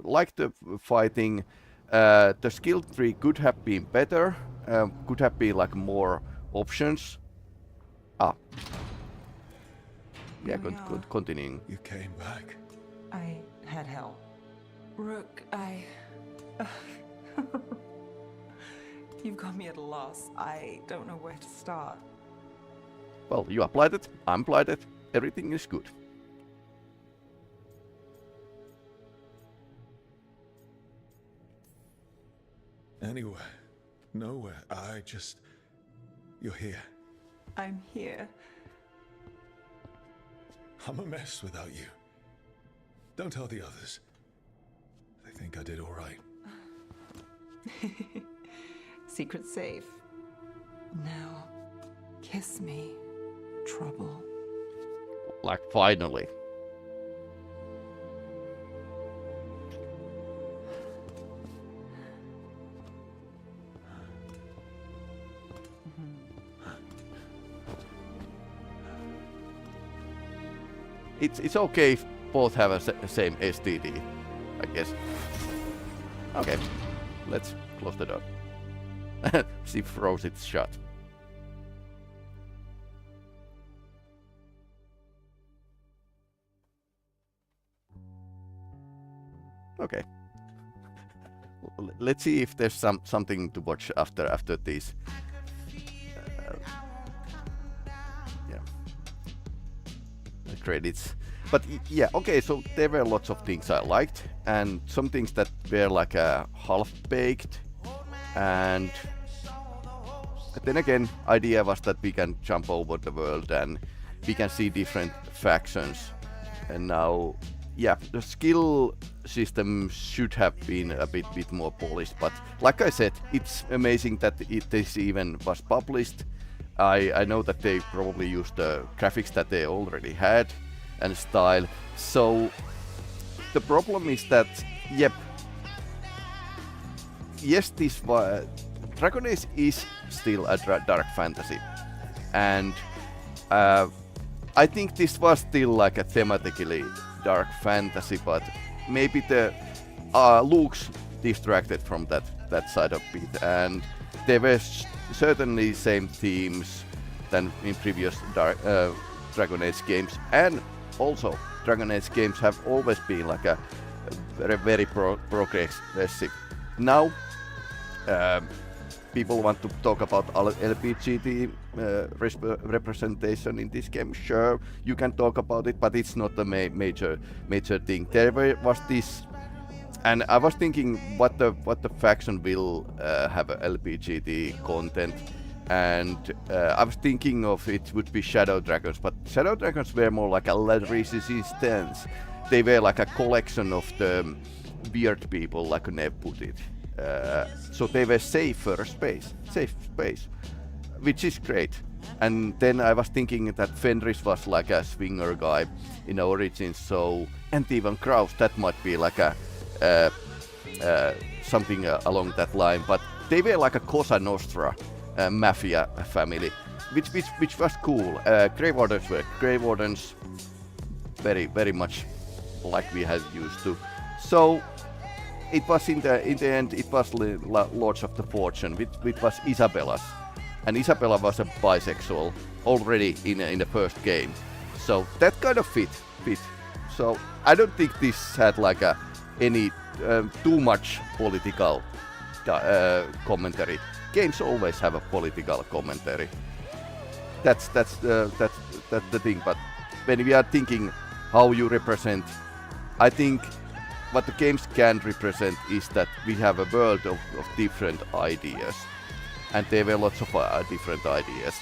like the fighting. The skill tree could have been better. Could have been like more options. Yeah, continuing. You came back. I had help. Rook, You've got me at a loss. I don't know where to start. Well, you applied it, I'm applied it, everything is good. Anywhere. Nowhere. You're here. I'm here. I'm a mess without you. Don't tell the others. They think I did all right. Secret safe. Now, kiss me, trouble. Like, finally. It's okay if both have a same STD, I guess. Okay, let's close the door. She froze it shut. Okay. Let's see if there's something to watch after this. Yeah. The credits. But yeah, okay, so there were lots of things I liked, and some things that were like half-baked, and then again, idea was that we can jump over the world and we can see different factions. And now, yeah, the skill system should have been a bit more polished, but like I said, it's amazing that this even was published. I know that they probably used the graphics that they already had and style. So the problem is that, yep, yes, this Dragon Age is still a dark fantasy, and I think this was still like a thematically dark fantasy, but maybe the looks distracted from that side of it, and there were certainly same themes than in previous Dragon Age games, and also Dragon Age games have always been like a very progressive. Now people want to talk about LPGT representation in this game. Sure, you can talk about it, but it's not the major thing. There was this, and I was thinking what the faction will have a LPGT content, and I was thinking of it would be Shadow Dragons, but Shadow Dragons were more like a resistance. They were like a collection of the weird people, like Nev put it. So they were safe space, which is great. And then I was thinking that Fenris was like a swinger guy in Origins, so, and even Kraus, that might be like a something along that line. But they were like a Cosa Nostra mafia family, which was cool. Grey Wardens were Grey Wardens, very much like we had used to. So it was in the end, it was Lords of the Fortune, which was Isabella's, and Isabella was a bisexual already in the first game, so that kind of fit. So I don't think this had like any too much political commentary. Games always have a political commentary. That's the thing. But when we are thinking how you represent, I think what the games can represent is that we have a world of different ideas, and there were lots of different ideas.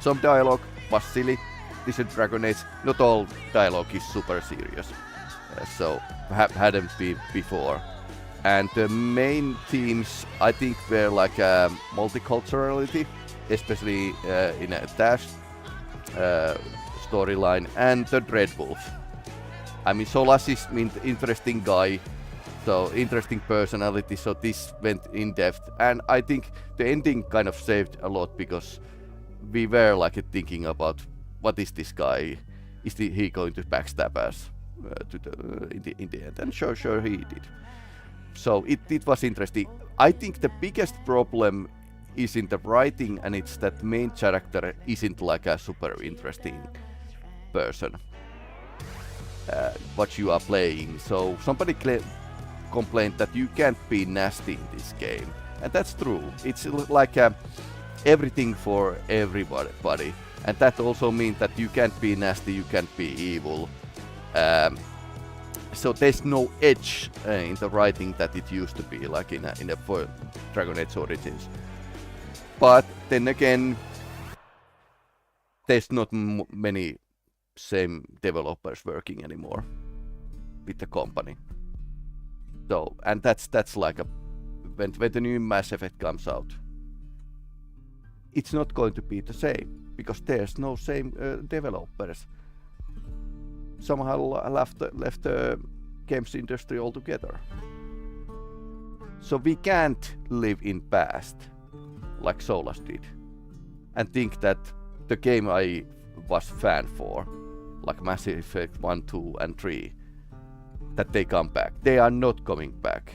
Some dialogue was silly. This is Dragon Age. Not all dialogue is super serious, so hadn't been before. And the main themes, I think, were like multiculturality, especially in a Dash storyline, and the Dreadwolf. I mean, Solas is an interesting guy, so interesting personality, so this went in depth. And I think the ending kind of saved a lot, because we were like thinking about what is this guy, is he going to backstab us in the end? And sure he did. So it was interesting. I think the biggest problem is in the writing, and it's that main character isn't like a super interesting person what you are playing. So somebody complained that you can't be nasty in this game, and that's true. It's like everything for everybody, and that also means that you can't be nasty, you can't be evil. So there's no edge in the writing that it used to be, like in a for Dragon Age Origins. But then again, there's not many same developers working anymore with the company. So, and that's like when the new Mass Effect comes out, it's not going to be the same because there's no same developers. Somehow left the games industry altogether. So we can't live in past like Solas did and think that the game I was fan for, like Mass Effect 1, 2 and 3, that they come back. They are not coming back.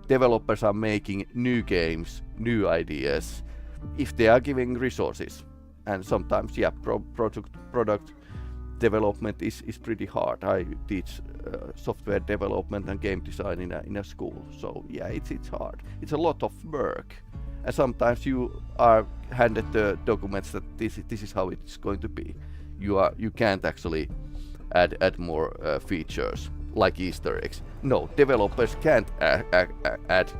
Developers are making new games, new ideas, if they are giving resources. And sometimes, yeah, product development is pretty hard. I teach software development and game design in a school, so yeah, it's hard. It's a lot of work, and sometimes you are handed the documents that this is how it's going to be. You can't actually add more features like Easter eggs. No, developers can't add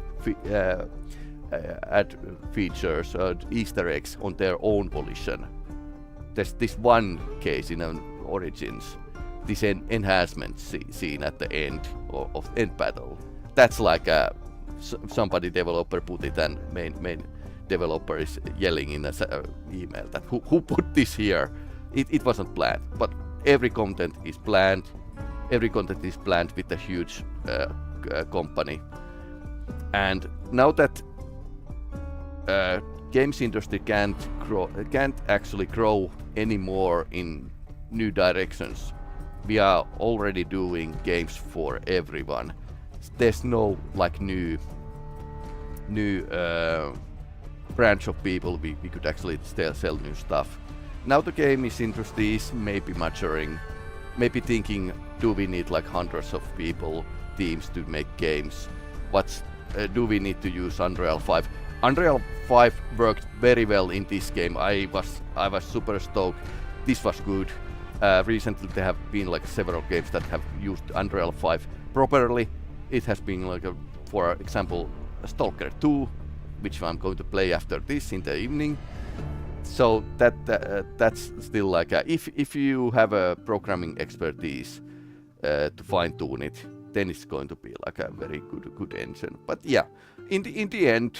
features Easter eggs on their own volition. There's this one case in an Origins, this enhancement scene at the end of end battle. That's like somebody developer put it, and main developer is yelling in a email that who put this here? It wasn't planned, but every content is planned. Every content is planned with a huge company. And now that games industry can't actually grow anymore in new directions, we are already doing games for everyone. There's no like new branch of people we could actually sell new stuff. Now the game industry is maybe maturing, maybe thinking, do we need like hundreds of people, teams to make games? Do we need to use Unreal 5? Unreal 5 worked very well in this game. I was super stoked. This was good. Recently there have been like several games that have used Unreal 5 properly. It has been like for example Stalker 2, which I'm going to play after this in the evening. So that's still like if you have a programming expertise to fine tune it, then it's going to be like a very good engine. But yeah, in the end,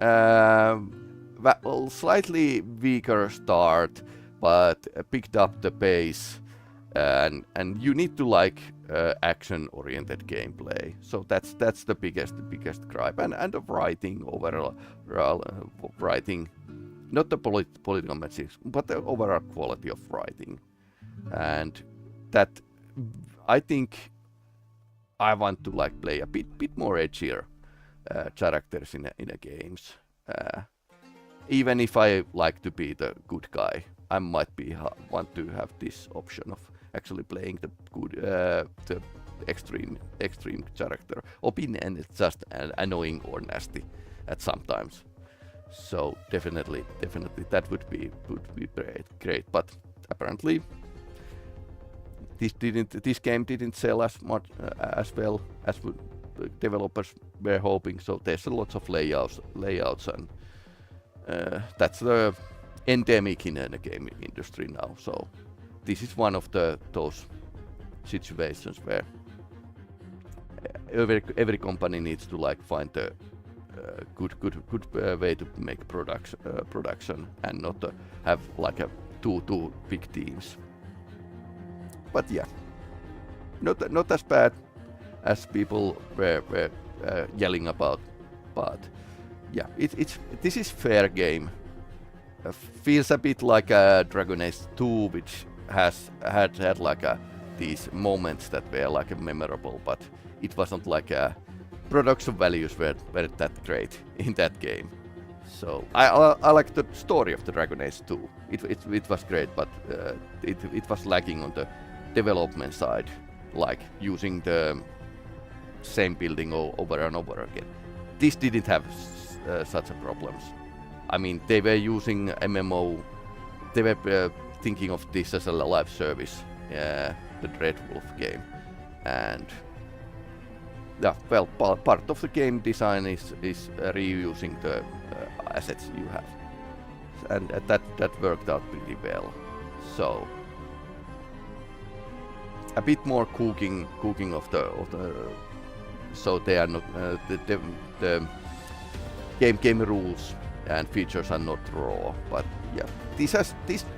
well, slightly weaker start, but picked up the pace, and you need to like action-oriented gameplay. So that's the biggest gripe, and the writing overall, writing, not the political messages, but the overall quality of writing, and that I think I want to like play a bit more edgier characters in a games. Even if I like to be the good guy, I might want to have this option of actually playing the good, the extreme character, or being just annoying or nasty at sometimes. So definitely that would be great. But apparently this game didn't sell as much as well as developers were hoping. So there's a lot of layouts, and that's the endemic in the game industry now. So this is one of those situations where every company needs to like find the good way to make production and not have like a two big teams. But yeah, not as bad as people were yelling about. But yeah, this is fair game. Feels a bit like a Dragon Age 2, which had like these moments that were like memorable, but it wasn't like production values weren't that great in that game. So I like the story of the Dragon Age 2. It was great, but it was lacking on the development side, like using the same building over and over again. This didn't have such a problems. I mean, they were using MMO. They were thinking of this as a live service, the Dreadwolf game, and yeah, well, part of the game design is reusing the assets you have, and that worked out pretty well. So a bit more cooking of the so they are not the game rules and features are not raw, but yeah,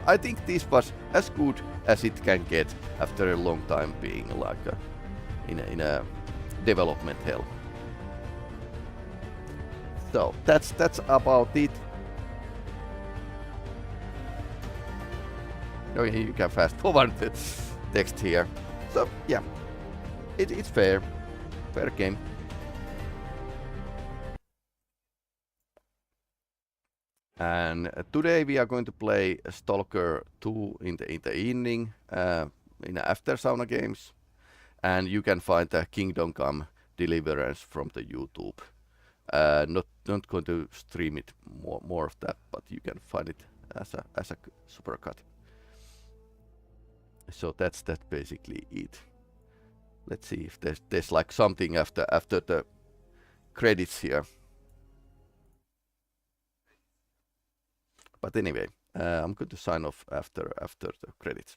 I think this was as good as it can get after a long time being like in a development hell. So that's about it. Okay, you can fast forward the text here. So yeah, it's fair game. And today we are going to play Stalker 2 in the evening, in After Sauna Games, and you can find the Kingdom Come Deliverance from the YouTube. Not going to stream it more of that, but you can find it as a supercut. So that's basically it. Let's see if there's like something after the credits here. But anyway, I'm going to sign off after the credits.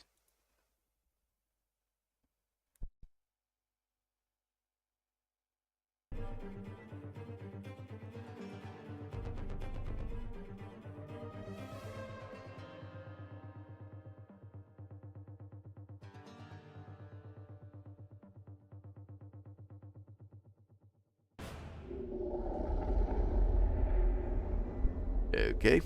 Okay.